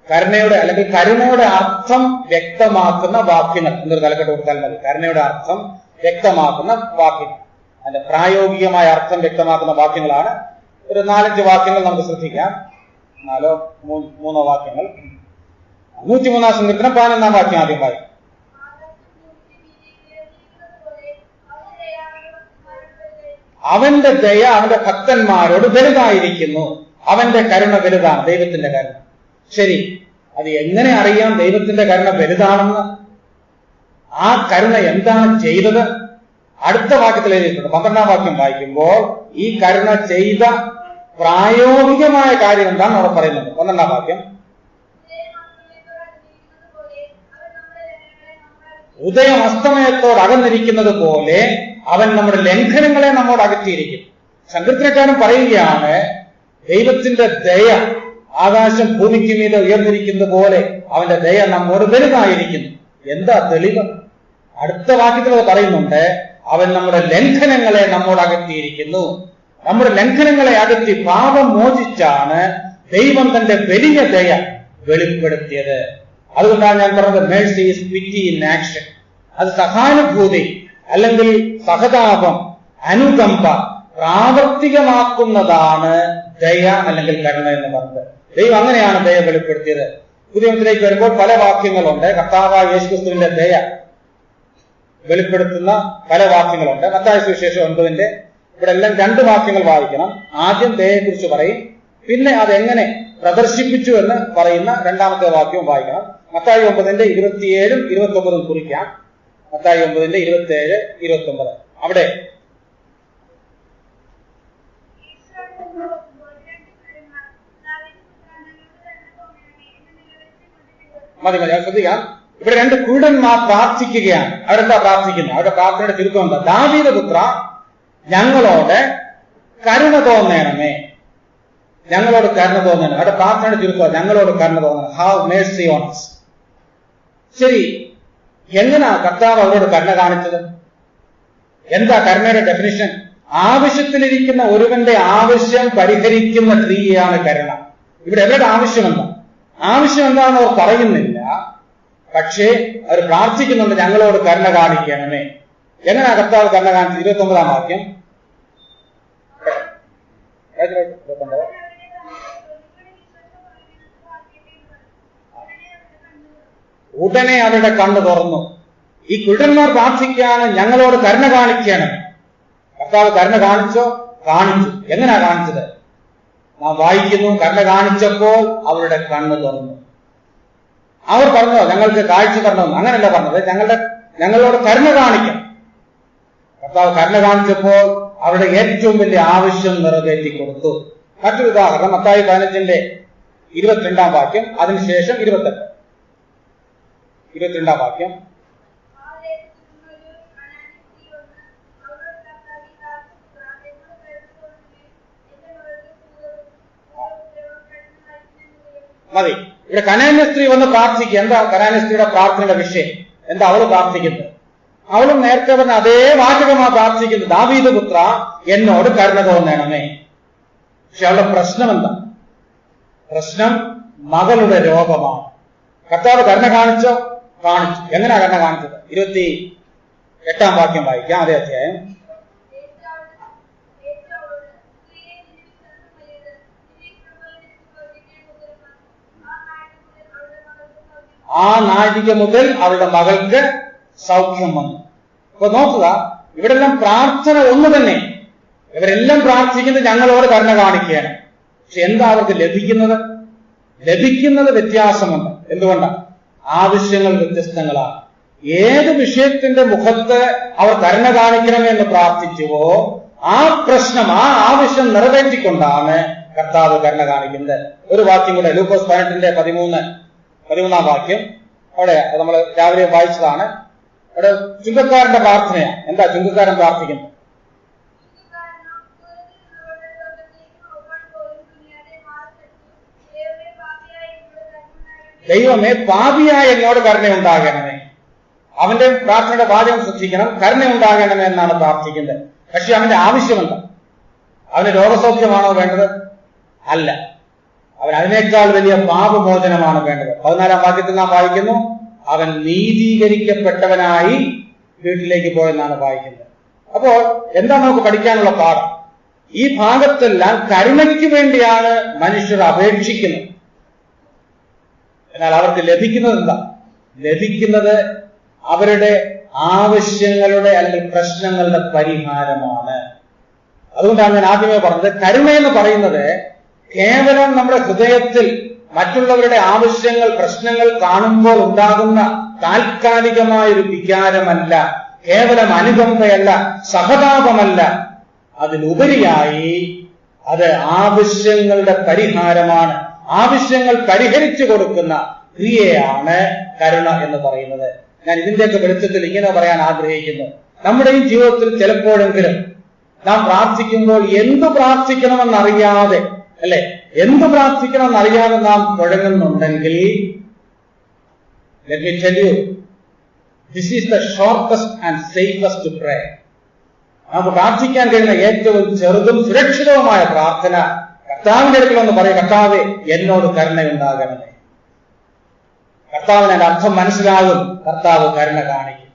കരുണയുടെ അല്ലെങ്കിൽ കരുണയുടെ അർത്ഥം വ്യക്തമാക്കുന്ന വാക്യങ്ങൾ എന്നൊരു തലക്കെട്ട് കൊടുത്താൽ മതി. കരുണയുടെ അർത്ഥം വ്യക്തമാക്കുന്ന വാക്യങ്ങൾ, അതിന്റെ പ്രായോഗികമായ അർത്ഥം വ്യക്തമാക്കുന്ന വാക്യങ്ങളാണ്. ഒരു 4-5 വാക്യങ്ങൾ നമുക്ക് ശ്രദ്ധിക്കാം. മൂന്നോ വാക്യങ്ങൾ. 103 സങ്കീർത്തനം 11 വാക്യം ആദ്യം വായിക്കും. അവന്റെ ദയ അവന്റെ ഭക്തന്മാരോട് വലുതായിരിക്കുന്നു. അവന്റെ കരുണ വലുതാണ്, ദൈവത്തിന്റെ കരുണ. ശരി, അത് എങ്ങനെ അറിയാം ദൈവത്തിന്റെ കരുണ വലുതാണെന്ന്? ആ കരുണ എന്താണ് ചെയ്തത്? അടുത്ത വാക്യത്തിൽ എഴുതിയിട്ടുണ്ട്. 12 വാക്യം വായിക്കുമ്പോൾ ഈ കരുണ ചെയ്ത പ്രായോഗികമായ കാര്യം എന്താണ് അവിടെ പറയുന്നത്. 12 വാക്യം, ഉദയം അസ്തമയത്തോട് അകന്നിരിക്കുന്നത് പോലെ അവൻ നമ്മുടെ ലംഘനങ്ങളെ നമ്മോട് അകറ്റിയിരിക്കും. സങ്കീർത്തനക്കാരൻ പറയുകയാണ്, ദൈവത്തിന്റെ ദയ ആകാശം ഭൂമിക്ക് മീതെ ഉയർന്നിരിക്കുന്നത് പോലെ അവന്റെ ദയ നമ്മോട് വലുതായിരിക്കുന്നു. എന്താ തെളിവ്? അടുത്ത വാക്യത്തിൽ അത് പറയുന്നുണ്ട്, അവൻ നമ്മുടെ ലംഘനങ്ങളെ നമ്മോട് അകറ്റിയിരിക്കുന്നു. നമ്മുടെ ലംഘനങ്ങളെ അകറ്റി പാപം മോചിച്ചാണ് ദൈവം തന്റെ വലിയ ദയ വെളിപ്പെടുത്തിയത്. അതുകൊണ്ടാണ് ഞാൻ പറഞ്ഞത് Mercy is pity in action. അത് സഹാനുഭൂതി അല്ലെങ്കിൽ സഹതാപം, അനുകമ്പ പ്രാവർത്തികമാക്കുന്നതാണ് ദയ അല്ലെങ്കിൽ കരുണ എന്ന് പറഞ്ഞത്. ദൈവം അങ്ങനെയാണ് ദയ വെളിപ്പെടുത്തിയത്. പുതിയ നിയമത്തിലേക്ക് വരുമ്പോൾ പല വാക്യങ്ങളുണ്ട്. കർത്താവായ യേശുക്രിസ്തുവിന്റെ ദയ വെളിപ്പെടുത്തുന്ന പല വാക്യങ്ങളുണ്ട്. മത്തായി സുവിശേഷം 9 ഇവിടെ എല്ലാം 2 വാക്യങ്ങൾ വായിക്കണം. ആദ്യം ദയയെക്കുറിച്ച് പറയും, പിന്നെ അതെങ്ങനെ പ്രദർശിപ്പിച്ചു എന്ന് പറയുന്ന 2ാമത്തെ വാക്യവും വായിക്കണം. മത്തായി 9:27 29 കുറിക്കാം. മത്തായി 9:27 29 അവിടെ മതി ശ്രദ്ധിക്കാം. ഇവിടെ 2 കുരുടന്മാർ പ്രാർത്ഥിക്കുകയാണ്. അവരെന്താ പ്രാർത്ഥിക്കുന്നത്? അവരുടെ പ്രാർത്ഥനയുടെ ചുരുക്കം എന്താ? ദാവീദ് പുത്ര, ഞങ്ങളോട് കരുണ തോന്നണമേ, ഞങ്ങളോട് കരുണ തോന്നണം. അവരുടെ പ്രാർത്ഥനയുടെ ചുരുക്കം ഞങ്ങളോട് കരുണ തോന്നണം. Have Mercy on us. ശരി, എങ്ങനെയാ കർത്താവ് അവരോട് കരുണ കാണിച്ചത്? എന്താ കരുണയുടെ ഡെഫിനിഷൻ? ആവശ്യത്തിലിരിക്കുന്ന ഒരുവന്റെ ആവശ്യം പരിഹരിക്കുന്ന ക്രിയയാണ് കരുണ. ഇവിടെ അവരുടെ ആവശ്യം എന്താ? ആവശ്യം എന്താണെന്ന് അവർ പറയുന്നില്ല, പക്ഷേ അവർ പ്രാർത്ഥിക്കുന്നുണ്ട്, ഞങ്ങളോട് കരുണ കാണിക്കണമേ. എങ്ങനെയാ കർത്താവ് കരുണ കാണിച്ചത്? 29 വാക്യം. ഉടനെ അവരുടെ കണ്ണ് തുറന്നു. ഈ കുരുടന്മാർ പ്രാർത്ഥിക്കാണ്, ഞങ്ങളോട് കരുണ കാണിക്കണം. കർത്താവ് കരുണ കാണിച്ചോ? കാണിച്ചു. എങ്ങനെയാ കാണിച്ചത്? നാം വായിക്കുന്നു, കരുണ കാണിച്ചപ്പോൾ അവരുടെ കണ്ണ് തുറന്നു. അവർ പറഞ്ഞോ ഞങ്ങൾക്ക് കാഴ്ച തരണമെന്ന്? അങ്ങനെയല്ല പറഞ്ഞത്, ഞങ്ങളോട് കരുണ കാണിക്കണം. കർത്താവ് കരുണ കാണിച്ചപ്പോൾ അവരുടെ ഏറ്റവും വലിയ ആവശ്യം നിറവേറ്റി കൊടുത്തു. മറ്റൊരു ഉദാഹരണം മത്തായി 15:22 വാക്യം, അതിനുശേഷം 22 വാക്യം. മതി. ഇവിടെ കനാന്യ സ്ത്രീ വന്ന് പ്രാർത്ഥിക്കുക. എന്താ കനാന്യ സ്ത്രീയുടെ പ്രാർത്ഥനയുടെ വിഷയം? എന്താ അവള് പ്രാർത്ഥിക്കുന്നത്? അവളും നേരത്തെ പറഞ്ഞ അതേ വാചകമാണ് പ്രാർത്ഥിക്കുന്നത്, ദാവീദ് പുത്ര, എന്നോട് കരുണ തോന്നണമേ. പക്ഷെ അവളുടെ പ്രശ്നം എന്താ? പ്രശ്നം മകളുടെ രോഗമാണ്. കർത്താവ് കരുണ കാണിച്ചോ? കാണിച്ചു. എങ്ങനെയാ കരുണ കാണിച്ചത്? 28 വാക്യം വായിക്കാം, അതേ അധ്യായം. ആ നാഴിക മുതൽ അവളുടെ മകൾക്ക് സൗഖ്യം വന്നു. അപ്പൊ നോക്കുക, ഇവിടെല്ലാം പ്രാർത്ഥന ഒന്ന് തന്നെ. ഇവരെല്ലാം പ്രാർത്ഥിക്കുന്നത് ഞങ്ങളോട് കരുണ കാണിക്കുകയാണ്. പക്ഷെ എന്താ അവർക്ക് ലഭിക്കുന്നത്? ലഭിക്കുന്നത് വ്യത്യാസമുണ്ട്. എന്തുകൊണ്ടാണ്? ആവശ്യങ്ങൾ വ്യത്യസ്തങ്ങളാണ്. ഏത് വിഷയത്തിന്റെ മുഖത്ത് അവർ കരുണ കാണിക്കണമെന്ന് പ്രാർത്ഥിച്ചുവോ ആ പ്രശ്നം, ആ ആവശ്യം നിറവേറ്റിക്കൊണ്ടാണ് കർത്താവ് കരുണ കാണിക്കുന്നത്. ഒരു വാക്യം കൂടെ, ലൂക്കോസ് 13:13 വാക്യം. അവിടെ നമ്മൾ രാവിലെ വായിച്ചതാണ്. അവിടെ ചുങ്കക്കാരന്റെ പ്രാർത്ഥനയാണ്. എന്താ ചുങ്കക്കാരൻ പ്രാർത്ഥിക്കുന്നത്? ദൈവമേ, പാപിയായ എന്നോട് കരുണയുണ്ടാകണമേ. അവന്റെ പ്രാർത്ഥനയുടെ വാചകം ശ്രദ്ധിക്കണം, കരുണയുണ്ടാകണമേ എന്നാണ് പ്രാർത്ഥിക്കുന്നത്. പക്ഷെ അവന്റെ ആവശ്യമെന്താ? അവന് രോഗസൗഖ്യമാണോ വേണ്ടത്? അല്ല, അവൻ അതിനേക്കാൾ വലിയ പാപമോചനമാണ് വേണ്ടത്. 14 വാക്യത്തിൽ നാം വായിക്കുന്നു, അവൻ നീതീകരിക്കപ്പെട്ടവനായി വീട്ടിലേക്ക് പോയെന്നാണ് വായിക്കുന്നത്. അപ്പോൾ എന്താ നമുക്ക് പഠിക്കാനുള്ള പാഠം? ഈ ഭാഗത്തെല്ലാം കരുണയ്ക്ക് വേണ്ടിയാണ് മനുഷ്യർ അപേക്ഷിക്കുന്നത്. എന്നാൽ അവർക്ക് ലഭിക്കുന്നത് എന്താ? ലഭിക്കുന്നത് അവരുടെ ആവശ്യങ്ങളുടെ അല്ലെങ്കിൽ പ്രശ്നങ്ങളുടെ പരിഹാരമാണ്. അതുകൊണ്ടാണ് ഞാൻ ആദ്യമേ പറഞ്ഞത്, കരുണ എന്ന് പറയുന്നത് കേവലം നമ്മുടെ ഹൃദയത്തിൽ മറ്റുള്ളവരുടെ ആവശ്യങ്ങൾ, പ്രശ്നങ്ങൾ കാണുമ്പോൾ ഉണ്ടാകുന്ന താൽക്കാലികമായൊരു വികാരമല്ല, കേവലം അനുകമ്പയല്ല, സഹതാപമല്ല. അതിലുപരിയായി അത് ആവശ്യങ്ങളുടെ പരിഹാരമാണ്. ആവശ്യങ്ങൾ പരിഹരിച്ചു കൊടുക്കുന്ന ക്രിയയാണ് കരുണ എന്ന് പറയുന്നത്. ഞാൻ ഇതിന്റെയൊക്കെ വെളിച്ചത്തിൽ ഇങ്ങനെ പറയാൻ ആഗ്രഹിക്കുന്നു. നമ്മുടെ ഈ ജീവിതത്തിൽ ചിലപ്പോഴെങ്കിലും നാം പ്രാർത്ഥിക്കുമ്പോൾ എന്ത് പ്രാർത്ഥിക്കണമെന്നറിയാതെ, അല്ലെ, എന്ത് പ്രാർത്ഥിക്കണമെന്നറിയാതെ നാം കുഴങ്ങുന്നുണ്ടെങ്കിൽ, let me tell you, this is the shortest and safest prayer. നമുക്ക് പ്രാർത്ഥിക്കാൻ കഴിയുന്ന ഏറ്റവും ചെറുതും സുരക്ഷിതവുമായ പ്രാർത്ഥന കർത്താവിന്റെ അടുക്കലൊന്ന് പറയും, കർത്താവേ എന്നോട് കരുണയുണ്ടാകണമേ. കർത്താവിന് അതിന്റെ അർത്ഥം മനസ്സിലാകും, കർത്താവ് കരുണ കാണിക്കും.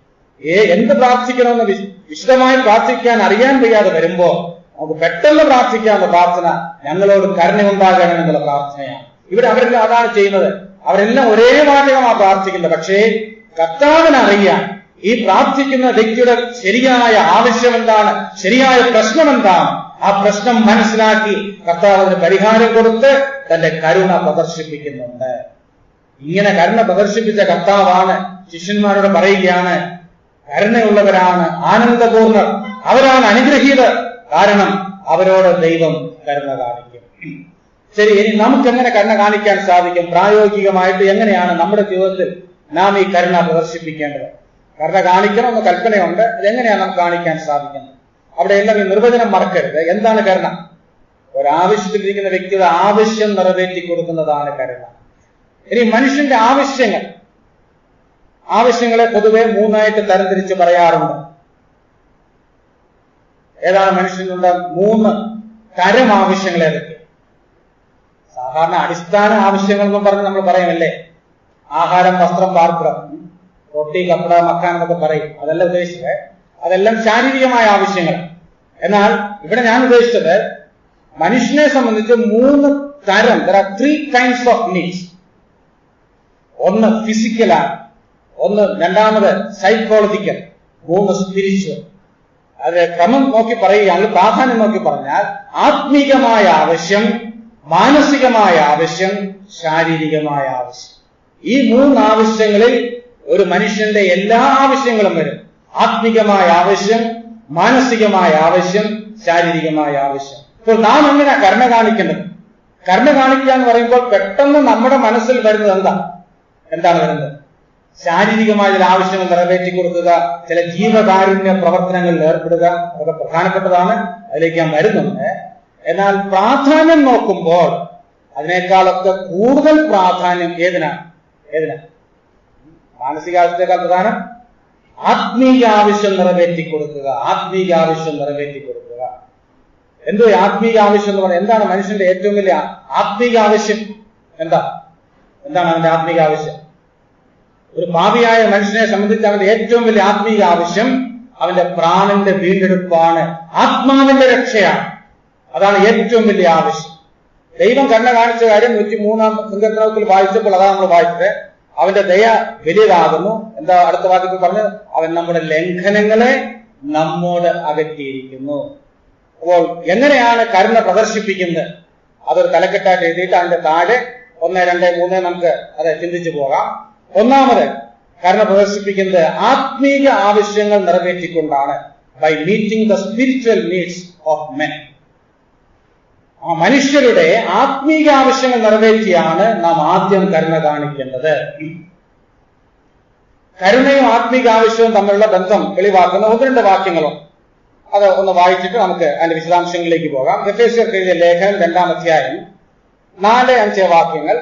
എന്ത് പ്രാർത്ഥിക്കണമെന്ന് വിശദമായി പ്രാർത്ഥിക്കാൻ അറിയാൻ വയ്യാതെ വരുമ്പോ നമുക്ക് പെട്ടെന്ന് പ്രാർത്ഥിക്കാവുന്ന പ്രാർത്ഥന ഞങ്ങളോട് കരുണയുണ്ടാകണമെന്നുള്ള പ്രാർത്ഥനയാണ്. ഇവിടെ അവരെല്ലാം അതാണ് ചെയ്യുന്നത്. അവരെല്ലാം ഒരേ വാചകമാണ് പ്രാർത്ഥിക്കുന്നത്. പക്ഷേ കർത്താവിനറിയാൻ ഈ പ്രാർത്ഥിക്കുന്ന വ്യക്തിയുടെ ശരിയായ ആവശ്യം എന്താണ്, ശരിയായ പ്രശ്നം എന്താണ്. ആ പ്രശ്നം മനസ്സിലാക്കി കർത്താവിന് പരിഹാരം കൊടുത്ത് തന്റെ കരുണ പ്രദർശിപ്പിക്കുന്നുണ്ട്. ഇങ്ങനെ കരുണ പ്രദർശിപ്പിച്ച കർത്താവാണ് ശിഷ്യന്മാരോട് പറയുകയാണ്, കരുണയുള്ളവരാണ് ആനന്ദപൂർണ്ണർ, അവരാണ് അനുഗ്രഹീതർ, കാരണം അവരോട് ദൈവം കരുണ കാണിക്കും. ശരി, ഇനി നമുക്ക് എങ്ങനെ കരുണ കാണിക്കാൻ സാധിക്കും? പ്രായോഗികമായിട്ട് എങ്ങനെയാണ് നമ്മുടെ ജീവിതത്തിൽ നാം ഈ കരുണ പ്രദർശിപ്പിക്കേണ്ടത്? കരുണ കാണിക്കണം എന്ന കൽപ്പനയുണ്ട്. അതെങ്ങനെയാണ് നമുക്ക് കാണിക്കാൻ സാധിക്കുന്നത്? അവിടെ എല്ലാം ഈ നിർവചനം മറക്കരുത്. എന്താണ് കരുണ? ഒരാവശ്യത്തിലിരിക്കുന്ന വ്യക്തിയുടെ ആവശ്യം നിറവേറ്റി കൊടുക്കുന്നതാണ് കരുണ. ഇനി മനുഷ്യന്റെ ആവശ്യങ്ങളെ പൊതുവെ മൂന്നായിട്ട് തരംതിരിച്ച് പറയാറുണ്ട്. ഏതാണ് മനുഷ്യനുണ്ട്? 3 തരം ആവശ്യങ്ങൾ ഏതൊക്കെ? സാധാരണ അടിസ്ഥാന ആവശ്യങ്ങൾ എന്നും പറഞ്ഞ് നമ്മൾ പറയുമല്ലേ, ആഹാരം, വസ്ത്രം, പാർപ്പിടം, റൊട്ടി, കപ്പട, മക്കാൻ എന്നൊക്കെ പറയും. അതല്ല ഉദ്ദേശിച്ചത്. അതെല്ലാം ശാരീരികമായ ആവശ്യങ്ങൾ. എന്നാൽ ഇവിടെ ഞാൻ ഉദ്ദേശിച്ചത് മനുഷ്യനെ സംബന്ധിച്ച് 3 തരം, there are 3 kinds of needs. ഒന്ന് ഫിസിക്കലാണ്, രണ്ടാമത് സൈക്കോളജിക്കൽ, 3 സ്പിരിച്വൽ. അത് ക്രമം നോക്കി പറയുകയാണെങ്കിൽ, പ്രാധാന്യം നോക്കി പറഞ്ഞാൽ ആത്മീകമായ ആവശ്യം, മാനസികമായ ആവശ്യം, ശാരീരികമായ ആവശ്യം. ഈ 3 ആവശ്യങ്ങളിൽ ഒരു മനുഷ്യന്റെ എല്ലാ ആവശ്യങ്ങളും വരും. ആത്മീകമായ ആവശ്യം, മാനസികമായ ആവശ്യം, ശാരീരികമായ ആവശ്യം. ഇപ്പോൾ നാം എങ്ങനെ കരുണ കാണിക്കേണ്ടത്? കരുണ കാണിക്കുക എന്ന് പറയുമ്പോൾ പെട്ടെന്ന് നമ്മുടെ മനസ്സിൽ വരുന്നത് എന്താണ് വരുന്നത്? ശാരീരികമായ ചില ആവശ്യങ്ങൾ നിറവേറ്റി കൊടുക്കുക, ചില ജീവകാരുണ്യ പ്രവർത്തനങ്ങളിൽ ഏർപ്പെടുക, അതൊക്കെ പ്രധാനപ്പെട്ടതാണ്. അതിലേക്ക് ഞാൻ വരുന്നുണ്ട്. എന്നാൽ പ്രാധാന്യം നോക്കുമ്പോൾ അതിനേക്കാളൊക്കെ കൂടുതൽ പ്രാധാന്യം ഏതിനാണ്? മാനസികാവശ്യത്തെക്കാൾ പ്രധാനം ആത്മീയ ആവശ്യം നിറവേറ്റി കൊടുക്കുക. എന്തോ ആത്മീയ ആവശ്യം എന്ന് പറയുന്നത് എന്താണ്? മനുഷ്യന്റെ ഏറ്റവും വലിയ ആത്മീയ ആവശ്യം എന്താണ് അവന്റെ ആത്മീയ ആവശ്യം? ഒരു പാപിയായ മനുഷ്യനെ സംബന്ധിച്ച് അവന്റെ ഏറ്റവും വലിയ ആത്മീയ ആവശ്യം അവന്റെ പ്രാണന്റെ വീണ്ടെടുപ്പാണ്, ആത്മാവിന്റെ രക്ഷയാണ്. അതാണ് ഏറ്റവും വലിയ ആവശ്യം. ദൈവം കരുണ കാണിച്ച കാര്യം 103-ാം സങ്കീർത്തനത്തിൽ വായിച്ചപ്പോൾ അതാണ് നമ്മൾ വായിച്ചത്. അവന്റെ ദയ വലിയതാകുന്നു. എന്താ അടുത്ത വാക്യത്തിൽ പറഞ്ഞത്? അവൻ നമ്മുടെ ലംഘനങ്ങളെ നമ്മോട് അകറ്റിയിരിക്കുന്നു. അപ്പോൾ എങ്ങനെയാണ് കരുണ പ്രദർശിപ്പിക്കുന്നത്? അതൊരു തലക്കെട്ടായിട്ട് എഴുതിയിട്ട് അതിന്റെ താഴെ 1, 2, 3 നമുക്ക് അത് ചിന്തിച്ചു പോകാം. ഒന്നാമത് കരുണ പ്രദർശിപ്പിക്കുന്നത് ആത്മീക ആവശ്യങ്ങൾ നിറവേറ്റിക്കൊണ്ടാണ്. By meeting the spiritual needs of men. ആ മനുഷ്യരുടെ ആത്മീക ആവശ്യങ്ങൾ നിറവേറ്റിയാണ് നാം ആദ്യം കരുണ കാണിക്കേണ്ടത്. കരുണയും ആത്മീക ആവശ്യവും തമ്മിലുള്ള ബന്ധം വെളിവാക്കുന്ന 1-2 വാക്യങ്ങളും അത് ഒന്ന് വായിച്ചിട്ട് നമുക്ക് അതിന്റെ വിശദാംശങ്ങളിലേക്ക് പോകാം. എഫേസ്യർക്ക് എഴുതിയ ലേഖനം 2-ാം അധ്യായം 4-5 വാക്യങ്ങൾ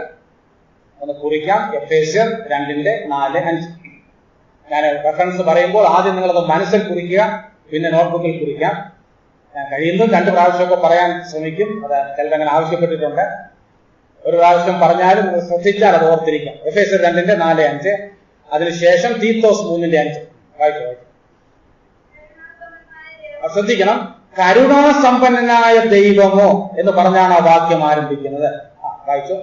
ഒന്ന് കുറിക്കാം. എഫേസ്യർ 2:4-5. ഞാൻ റെഫറൻസ് പറയുമ്പോൾ ആദ്യം നിങ്ങളത് മനസ്സിൽ കുറിക്കുക, പിന്നെ നോട്ട്ബുക്കിൽ കുറിക്കാം. ഞാൻ കഴിയുന്നതും 2 പ്രാവശ്യമൊക്കെ പറയാൻ ശ്രമിക്കും. അത് ചിലർ അങ്ങനെ ആവശ്യപ്പെട്ടിട്ടുണ്ട്. ഒരു പ്രാവശ്യം പറഞ്ഞാലും ശ്രദ്ധിച്ചാൽ അത് ഓർത്തിരിക്കാം. എഫേസ്യർ 2:4-5. അതിനുശേഷം തീത്തോസ് 3:5 വായിച്ചു. ശ്രദ്ധിക്കണം. കരുണാസമ്പന്നനായ ദൈവമോ എന്ന് പറഞ്ഞാണ് ആ വാക്യം ആരംഭിക്കുന്നത്. വായിച്ചോ.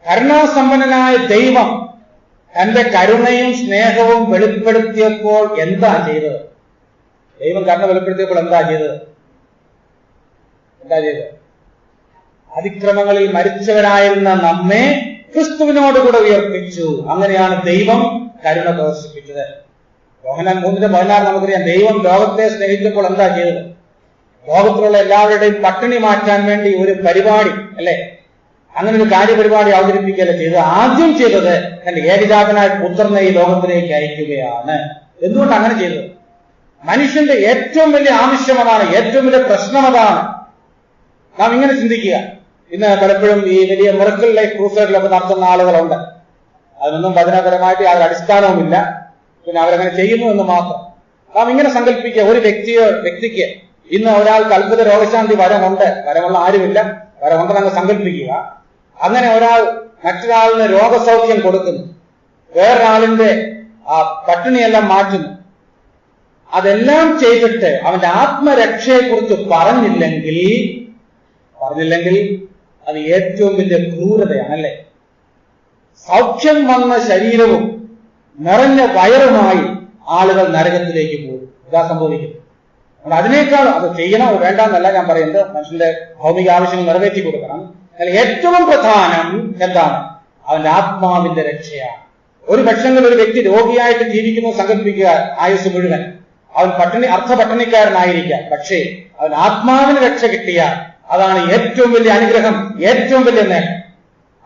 കരുണാസമ്പന്നനായ ദൈവം തന്റെ കരുണയും സ്നേഹവും വെളിപ്പെടുത്തിയപ്പോൾ എന്താ ചെയ്തത്? ദൈവം കരുണ വെളിപ്പെടുത്തിയപ്പോൾ എന്താ ചെയ്തത്? അതിക്രമങ്ങളിൽ മരിച്ചവരായിരുന്ന നമ്മെ ക്രിസ്തുവിനോടുകൂടെ ഉയർപ്പിച്ചു. അങ്ങനെയാണ് ദൈവം കരുണ പ്രദർശിപ്പിച്ചത്. യോഹന്നാൻ 3:16 നമുക്കറിയാം, ദൈവം ലോകത്തെ സ്നേഹിച്ചപ്പോൾ എന്താ ചെയ്തത്? ലോകത്തിലുള്ള എല്ലാവരുടെയും പട്ടിണി മാറ്റാൻ വേണ്ടി ഒരു പരിപാടി, അല്ലെ, അങ്ങനെ ഒരു കാര്യപരിപാടി അവതരിപ്പിക്കുകയല്ല ചെയ്തത്. ആദ്യം ചെയ്തത് തന്റെ ഏകജാതനായ പുത്രനെ ഈ ലോകത്തിലേക്ക് അയക്കുകയാണ്. എന്തുകൊണ്ട് അങ്ങനെ ചെയ്തത്? മനുഷ്യന്റെ ഏറ്റവും വലിയ ആവശ്യം അതാണ്, ഏറ്റവും വലിയ പ്രശ്നം അതാണ്. നാം ഇങ്ങനെ ചിന്തിക്കുക. ഇന്ന് പലപ്പോഴും ഈ വലിയ മിറക്കിൾ ലൈഫ് ക്രൂസൈഡിലൊക്കെ നടത്തുന്ന ആളുകളുണ്ട്. അതിനൊന്നും വചനപരമായിട്ട് യാതൊരു അടിസ്ഥാനവുമില്ല. പിന്നെ അവരങ്ങനെ ചെയ്യുന്നു എന്ന് മാത്രം. നാം ഇങ്ങനെ സങ്കല്പിക്കുക, ഒരു വ്യക്തിക്ക് ഇന്ന് ഒരാൾക്ക് അത്ഭുത രോഗശാന്തി വരമുണ്ട്, വരമുള്ള ആരുമില്ല, വരമുണ്ടെന്ന് അങ്ങ് സങ്കല്പിക്കുക. അങ്ങനെ ഒരാൾ മറ്റൊരാളിന് രോഗസൗഖ്യം കൊടുക്കുന്നു, വേറൊരാളിന്റെ ആ പട്ടിണിയെല്ലാം മാറ്റുന്നു. അതെല്ലാം ചെയ്തിട്ട് അവന്റെ ആത്മരക്ഷയെക്കുറിച്ച് പറഞ്ഞില്ലെങ്കിൽ അത് ഏറ്റവും വലിയ ക്രൂരതയാണല്ലേ. സൗഖ്യം വന്ന ശരീരവും നിറഞ്ഞ വയറുമായി ആളുകൾ നരകത്തിലേക്ക് പോകും. ഇതാ സംഭവിക്കുന്നത്. അതിനേക്കാൾ അത് ചെയ്യണം വേണ്ടെന്നല്ല ഞാൻ പറയുന്നത്, മനുഷ്യന്റെ ഭൗമിക ആവശ്യങ്ങൾ നിറവേറ്റി കൊടുക്കണം. എന്നാൽ ഏറ്റവും പ്രധാനം എന്താണ്? അവന്റെ ആത്മാവിന്റെ രക്ഷയാണ്. ഒരു പക്ഷെങ്കിൽ ഒരു വ്യക്തി രോഗിയായിട്ട് ജീവിക്കുന്നു സങ്കല്പിക്കുക, ആയുസ് മുഴുവൻ അവൻ അർത്ഥപട്ടിണിക്കാരനായിരിക്കാം. പക്ഷേ അവൻ ആത്മാവിന് രക്ഷ കിട്ടിയാൽ അതാണ് ഏറ്റവും വലിയ അനുഗ്രഹം, ഏറ്റവും വലിയ നേട്ടം.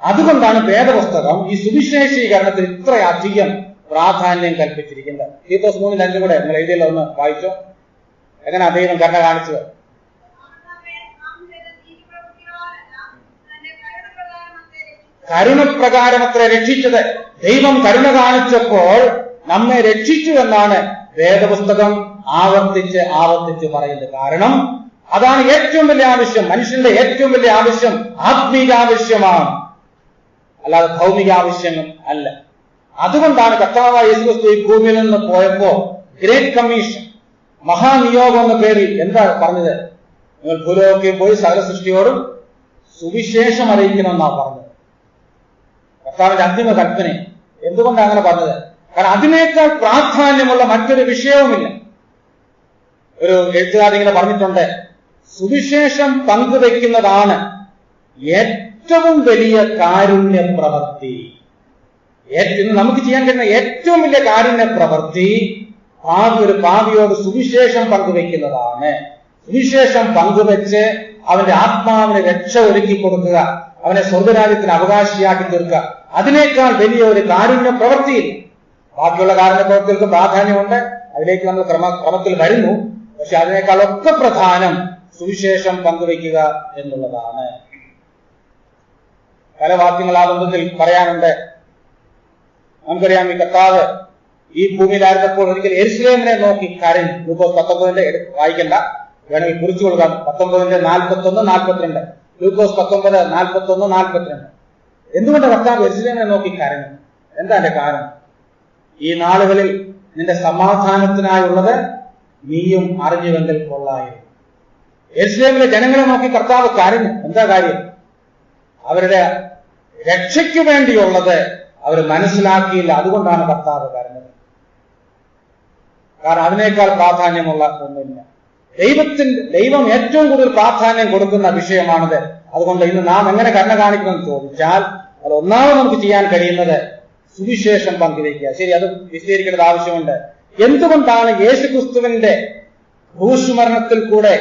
അതുകൊണ്ടാണ് വേദപുസ്തകം ഈ സുവിശേഷീകരണത്തിന് ഇത്രയധികം പ്രാധാന്യം കൽപ്പിച്ചിരിക്കുന്നത്. തീത്തോസ് 3:5 കൂടെ നിങ്ങൾ എഴുതിയല്ലോ, ഒന്ന് വായിച്ചോ. എങ്ങനെ ദൈവം കരുണ കാണിച്ചത്? കരുണപ്രകാരമത്ര രക്ഷിച്ചത്. ദൈവം കരുണ കാണിച്ചപ്പോൾ നമ്മെ രക്ഷിച്ചു എന്നാണ് വേദപുസ്തകം ആവർത്തിച്ച് പറയുന്നത്. കാരണം അതാണ് ഏറ്റവും വലിയ ആവശ്യം. മനുഷ്യന്റെ ഏറ്റവും വലിയ ആവശ്യം ആത്മീക ആവശ്യമാണ്, അല്ലാതെ ഭൗമിക ആവശ്യങ്ങൾ അല്ല. അതുകൊണ്ടാണ് കർത്താവായ യേശുക്രിസ്തു ഈ ഭൂമിയിൽ നിന്ന് പോയപ്പോ ഗ്രേറ്റ് കമ്മീഷൻ, മഹാനിയോഗം എന്ന പേരിൽ എന്താ പറഞ്ഞത്? നിങ്ങൾ ഭൂലോകത്തിൽ പോയി സകല സൃഷ്ടിയോടും സുവിശേഷം അറിയിക്കണമെന്നാണ് പറഞ്ഞത്. കർത്താവിന്റെ അന്തിമ കൽപ്പന. എന്തുകൊണ്ടാണ് അങ്ങനെ പറഞ്ഞത്? കാരണം അതിനേക്കാൾ പ്രാധാന്യമുള്ള മറ്റൊരു വിഷയവുമില്ല. ഒരു എഴുത്തുകാരൻ ഇങ്ങനെ പറഞ്ഞിട്ടുണ്ട്, സുവിശേഷം പങ്കുവെക്കുന്നതാണ് ഏറ്റവും വലിയ കാരുണ്യ പ്രവൃത്തി. നമുക്ക് ചെയ്യാൻ കഴിയുന്ന ഏറ്റവും വലിയ കാരുണ്യ പ്രവൃത്തി ഒരു പാപിയോട് സുവിശേഷം പങ്കുവെക്കുന്നതാണ്. സുവിശേഷം പങ്കുവെച്ച് അവന്റെ ആത്മാവിന് രക്ഷ ഒരുക്കി കൊടുക്കുക, അവനെ സ്വർഗരാജ്യത്തിന് അവകാശിയാക്കി തീർക്കുക. അതിനേക്കാൾ വലിയ ഒരു കാരുണ്യ പ്രവൃത്തിയില്ല. ബാക്കിയുള്ള കാരുണ്യ പ്രവൃത്തികൾക്ക് പ്രാധാന്യമുണ്ട്, അതിലേക്ക് നമ്മൾ ക്രമത്തിൽ വരുന്നു. പക്ഷെ അതിനേക്കാളൊക്കെ പ്രധാനം സുവിശേഷം പങ്കുവയ്ക്കുക എന്നുള്ളതാണ്. പല വാക്യങ്ങൾ ആ ബന്ധത്തിൽ പറയാനുണ്ട്. നമുക്കറിയാം, ഈ കർത്താവ് ഈ ഭൂമിയിലായിരുന്നപ്പോൾ ഒരിക്കൽ യെരുശലേമിനെ നോക്കി കരഞ്ഞു. ലൂക്കോസ് 19 വായിക്കണ്ട, വേണമെങ്കിൽ കുറിച്ചു കൊടുക്കാം. 19:41-42. ലൂക്കോസ് 19:41-42. എന്തുകൊണ്ട് കർത്താവ് യെരുശലേമിനെ നോക്കി കരഞ്ഞു? എന്താ എന്റെ കാരണം? ഈ നാളുകളിൽ നിന്റെ സമാധാനത്തിനായുള്ളത് നീയും അറിഞ്ഞുവെങ്കിൽ കൊള്ളായിരുന്നു. യെരുശലേമിലെ ജനങ്ങളെ നോക്കി കർത്താവ് കരഞ്ഞു. എന്താ കാര്യം? അവരുടെ രക്ഷയ്ക്ക് വേണ്ടിയുള്ളത് അവർ മനസ്സിലാക്കിയില്ല. അതുകൊണ്ടാണ് കർത്താവ് കരഞ്ഞത്. കാരണം അതിനേക്കാൾ പ്രാധാന്യമുള്ള ഒന്നുമില്ല. ദൈവം ഏറ്റവും കൂടുതൽ പ്രാധാന്യം കൊടുക്കുന്ന വിഷയമാണിത്. അതുകൊണ്ട് ഇന്ന് നാം എങ്ങനെ കരുണ കാണിക്കണമെന്ന് ചോദിച്ചാൽ അത് ഒന്നാമത് നമുക്ക് ചെയ്യാൻ കഴിയുന്നത് സുവിശേഷം പങ്കുവയ്ക്കുക. ശരി, അത് വിശദീകരിക്കേണ്ടത് ആവശ്യമുണ്ട്. എന്തുകൊണ്ടാണ് യേശുക്രിസ്തുവിന്റെ ക്രൂശുമരണത്തിൽ കൂടെ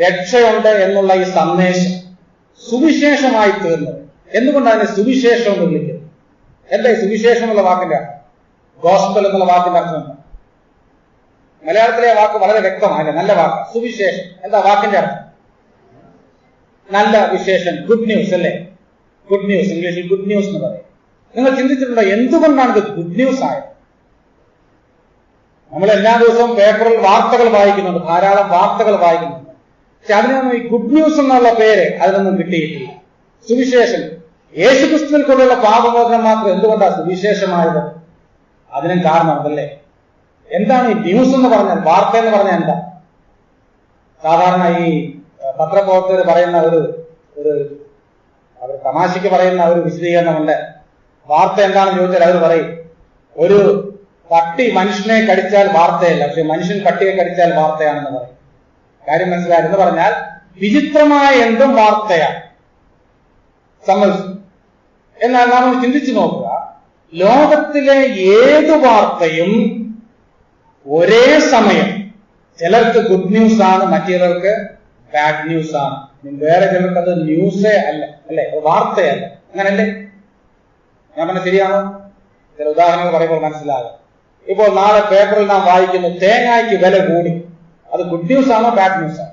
രക്ഷയുണ്ട് എന്നുള്ള ഈ സന്ദേശം സുവിശേഷമായി തീർന്നത്? എന്തുകൊണ്ടാണ് സുവിശേഷം എന്ന് വിളിക്കുന്നത്? എന്താ ഈ സുവിശേഷം എന്നുള്ള വാക്കിന്റെ അർത്ഥം? ഗോസ്പൽ എന്നുള്ള വാക്കിന്റെ അർത്ഥം എന്താ? മലയാളത്തിലെ വാക്ക് വളരെ വ്യക്തമാണ്, നല്ല വാക്ക്. സുവിശേഷം എന്താ വാക്കിന്റെ അർത്ഥം? നല്ല വിശേഷം, ഗുഡ് ന്യൂസ് അല്ലേ? ഗുഡ് ന്യൂസ്, ഇംഗ്ലീഷിൽ ഗുഡ് ന്യൂസ് എന്ന് പറയും. നിങ്ങൾ ചിന്തിച്ചിട്ടുണ്ടോ എന്തുകൊണ്ടാണ് ഇത് ഗുഡ് ന്യൂസ് ആയത്? നമ്മൾ എല്ലാ ദിവസവും പേപ്പറിൽ വാർത്തകൾ വായിക്കുന്നുണ്ട്, ധാരാളം വാർത്തകൾ വായിക്കുന്നുണ്ട്. പക്ഷെ അതിനൊന്നും ഈ ഗുഡ് ന്യൂസ് എന്നുള്ള പേര് അതിനൊന്നും കിട്ടിയിട്ടില്ല. സുവിശേഷം യേശുക്രിസ്തുവിൽ കൊണ്ടുള്ള പാപമോചനം മാത്രം എന്തുകൊണ്ടാണ് സുവിശേഷമായത്? അതിനും കാരണമുണ്ടല്ലേ. എന്താണ് ഈ ന്യൂസ് എന്ന് പറഞ്ഞാൽ, വാർത്ത എന്ന് പറഞ്ഞാൽ എന്താ? സാധാരണ ഈ പത്രപ്രവർത്തകർ പറയുന്ന ഒരു അവർ തമാശയ്ക്ക് പറയുന്ന ഒരു വിശദീകരണമുണ്ട്. വാർത്ത എന്താണെന്ന് ചോദിച്ചാൽ അവർ പറയും, ഒരു പട്ടി മനുഷ്യനെ കടിച്ചാൽ വാർത്തയല്ല, പക്ഷെ മനുഷ്യൻ പട്ടിയെ കടിച്ചാൽ വാർത്തയാണെന്ന് പറയും. കാര്യം മനസ്സിലായി എന്ന് പറഞ്ഞാൽ വിചിത്രമായ എന്തും വാർത്തയാണ്. സമ്മതിച്ചു. എന്നാൽ നാം ചിന്തിച്ചു നോക്കുക, ലോകത്തിലെ ഏത് വാർത്തയും ഒരേ സമയം ചിലർക്ക് ഗുഡ് ന്യൂസ് ആണ്, മറ്റുള്ളവർക്ക് ബാഡ് ന്യൂസ് ആണ്. വേറെ ചിലർക്ക് അത് ന്യൂസേ അല്ല, അല്ലെ, വാർത്തയല്ല. അങ്ങനല്ലേ? ഞാൻ പറഞ്ഞ ശരിയാണോ? ചില ഉദാഹരണങ്ങൾ പറയുമ്പോൾ മനസ്സിലാകും. ഇപ്പോൾ നാളെ പേപ്പറിൽ നാം വായിക്കുന്നു തേങ്ങയ്ക്ക് വില കൂടി. അത് ഗുഡ് ന്യൂസ് ആണോ ബാഡ് ന്യൂസ് ആണോ?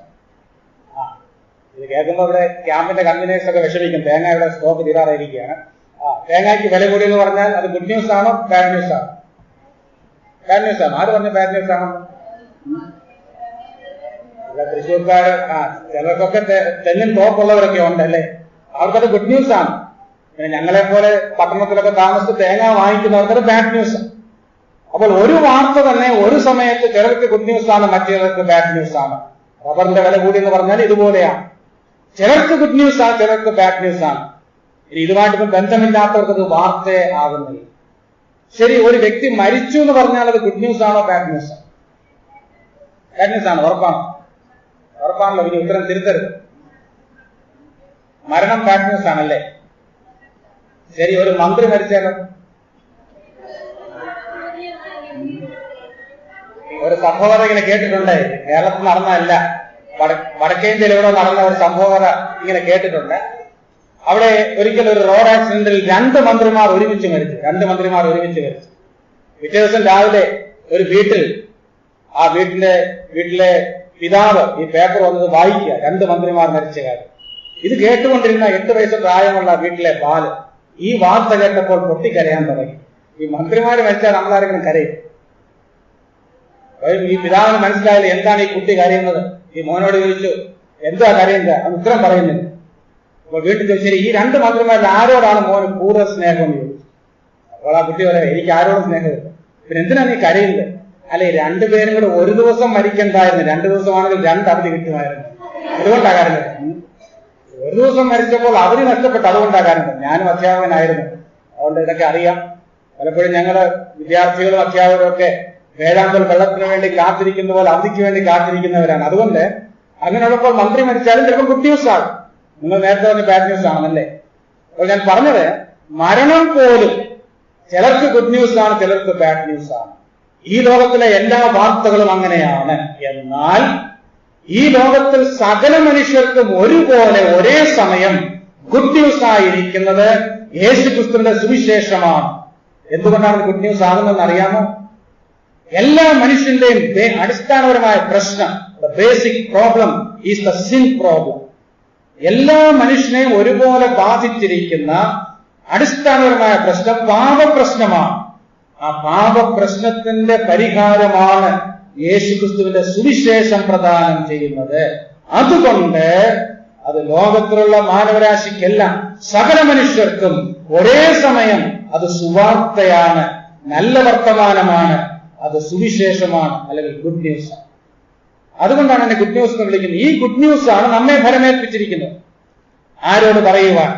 ഇത് കേൾക്കുമ്പോൾ ഇവിടെ ക്യാമ്പിന്റെ കൺവീനേഴ്സ് ഒക്കെ വിഷമിക്കും, തേങ്ങയുടെ സ്റ്റോക്ക് തീരാറായിരിക്കുകയാണ്. തേങ്ങയ്ക്ക് വില കൂടി എന്ന് പറഞ്ഞാൽ അത് ഗുഡ് ന്യൂസ് ആണോ ബാഡ് ന്യൂസ് ആണോ? ബാഡ് ന്യൂസ് ആണോ? ആര് പറഞ്ഞ ബാഡ് ന്യൂസ് ആണോ? തൃശ്ശൂർക്കാർ ചിലർക്കൊക്കെ തെങ്ങിൻ തോപ്പുള്ളവരൊക്കെ ഉണ്ടല്ലേ, അവർക്കത് ഗുഡ് ന്യൂസ് ആണ്. പിന്നെ ഞങ്ങളെ പോലെ പട്ടണത്തിലൊക്കെ താമസിച്ച് തേങ്ങ വാങ്ങിക്കുന്നവർക്കത് ബാഡ് ന്യൂസ്. അപ്പോൾ ഒരു വാർത്ത തന്നെ ഒരു സമയത്ത് ചിലർക്ക് ഗുഡ് ന്യൂസ് ആണ്, മറ്റുള്ളവർക്ക് ബാഡ് ന്യൂസ് ആണ്. റബ്ബറിന്റെ വില കൂടി എന്ന് പറഞ്ഞാൽ ഇതുപോലെയാണ്. ചിലർക്ക് ഗുഡ് ന്യൂസ് ആണ്, ചിലർക്ക് ബാഡ് ന്യൂസ് ആണ്. ഇനി ഇതുമായിട്ടൊന്നും ബന്ധമില്ലാത്തവർക്ക് അത് വാർത്തയെ ആകുന്നില്ല. ശരി, ഒരു വ്യക്തി മരിച്ചു എന്ന് പറഞ്ഞാൽ അത് ഗുഡ് ന്യൂസ് ആണോ ബാഡ് ന്യൂസ് ആണോ? ബാഡ് ന്യൂസ് ആണ്. ഉറപ്പാണോ? ഉറപ്പാണല്ലോ. ഇനി ഉത്തരം തിരുത്തരുത്. മരണം ബാഡ് ന്യൂസ് ആണല്ലേ? ശരി, ഒരു മന്ത്രി മരിച്ചാലോ? ഒരു സംഭവം ഇങ്ങനെ കേട്ടിട്ടുണ്ട്, കേരളത്തിൽ നടന്നതല്ല, വടക്കേ ഇന്ത്യയിൽ എവിടെ നടന്ന ഒരു സംഭവം ഇങ്ങനെ കേട്ടിട്ടുണ്ട്. അവിടെ ഒരിക്കൽ ഒരു റോഡ് ആക്സിഡന്റിൽ 2 മന്ത്രിമാർ ഒരുമിച്ച് മരിച്ചു. പിറ്റേ ദിവസം രാവിലെ ഒരു വീട്ടിൽ ആ വീട്ടിലെ പിതാവ് ഈ പേപ്പർ വന്നത് വായിക്കുക, 2 മന്ത്രിമാർ മരിച്ച കാര്യം. ഇത് കേട്ടുകൊണ്ടിരുന്ന 8 വയസ്സ് പ്രായമുള്ള വീട്ടിലെ ബാല് ഈ വാർത്ത കേട്ടപ്പോൾ പൊട്ടിക്കരയാൻ തുടങ്ങി. ഈ മന്ത്രിമാര് മരിച്ചാൽ നമ്മളാരെങ്കിലും കരയും? ഈ പിതാവിന് മനസ്സിലായാലും എന്താണ് ഈ കുട്ടി കരയുന്നത്. ഈ മോനോട് ചോദിച്ചു, എന്താ കരയുന്നത്? അത് ഉത്തരം പറയുന്നില്ല. അപ്പോൾ വീട്ടിൽ ചോദിച്ചാൽ ഈ 2 മന്ത്രിമാരിൽ ആരോടാണ് മോന് കൂടുതൽ സ്നേഹം എന്ന് ചോദിച്ചു. അപ്പോൾ ആ കുട്ടി പറയാം, എനിക്ക് ആരോടും സ്നേഹമില്ല. പിന്നെ എന്തിനാ നീ കരയുന്നത്? അല്ലെ, 2 പേരും കൂടെ ഒരു ദിവസം മരിക്കണ്ടായിരുന്നു, 2 ദിവസമാണെങ്കിൽ 2 അവധി കിട്ടുമായിരുന്നു. അതുകൊണ്ടാ കരഞ്ഞത്. ഒരു ദിവസം മരിച്ചപ്പോൾ അവധി നഷ്ടപ്പെട്ടു, അതുകൊണ്ടാ കരഞ്ഞത്. ഞാനും അധ്യാപകനായിരുന്നു, അതുകൊണ്ട് ഇതൊക്കെ അറിയാം. പലപ്പോഴും ഞങ്ങള് വിദ്യാർത്ഥികളും അധ്യാപകരും ഒക്കെ വേഴാമ്പൽ വെള്ളത്തിന് വേണ്ടി കാത്തിരിക്കുന്ന പോലെ അവധിക്ക് വേണ്ടി കാത്തിരിക്കുന്നവരാണ്. അതുകൊണ്ട് അങ്ങനെയുള്ളപ്പോൾ മന്ത്രി മരിച്ചാലും ചിലപ്പോൾ ഗുഡ് ന്യൂസ് ആകും. നിങ്ങൾ നേരത്തെ പറഞ്ഞ ബാഡ് ന്യൂസ് ആണെന്നല്ലേ? അപ്പോൾ ഞാൻ പറഞ്ഞത്, മരണം പോലും ചിലർക്ക് ഗുഡ് ന്യൂസ് ആണ്, ചിലർക്ക് ബാഡ് ന്യൂസ് ആണ്. ഈ ലോകത്തിലെ എല്ലാ വാർത്തകളും അങ്ങനെയാണ്. എന്നാൽ ഈ ലോകത്തിൽ സകല മനുഷ്യർക്കും ഒരുപോലെ ഒരേ സമയം ഗുഡ് ന്യൂസ് ആയിരിക്കുന്നത് യേശുക്രിസ്തുവിന്റെ സുവിശേഷമാണ്. എന്തുകൊണ്ടാണ് ഗുഡ് ന്യൂസ് ആകുന്നതെന്ന് അറിയാമോ? എല്ലാ മനുഷ്യന്റെയും അടിസ്ഥാനപരമായ പ്രശ്നം, the basic problem is the sin problem. എല്ലാ മനുഷ്യനെയും ഒരുപോലെ ബാധിച്ചിരിക്കുന്ന അടിസ്ഥാനപരമായ പ്രശ്നം പാപപ്രശ്നമാണ്. ആ പാപപ്രശ്നത്തിന്റെ പരിഹാരമാണ് യേശുക്രിസ്തുവിന്റെ സുവിശേഷം പ്രദാനം ചെയ്യുന്നത്. അതുകൊണ്ട് അത് ലോകത്തിലുള്ള മാനവരാശിക്കെല്ലാം, സകല മനുഷ്യർക്കും ഒരേ സമയം അത് സുവാർത്തയാണ്, നല്ല വർത്തമാനമാണ്, അത് സുവിശേഷമാണ്, അല്ലെങ്കിൽ ഗുഡ് ന്യൂസ് ആണ്. അതുകൊണ്ടാണ് എന്നെ ഗുഡ് ന്യൂസ് എന്ന് വിളിക്കുന്നത്. ഈ ഗുഡ് ന്യൂസ് ആണ് നമ്മെ ഫലമേൽപ്പിച്ചിരിക്കുന്നത്. ആരോട് പറയുവാൻ?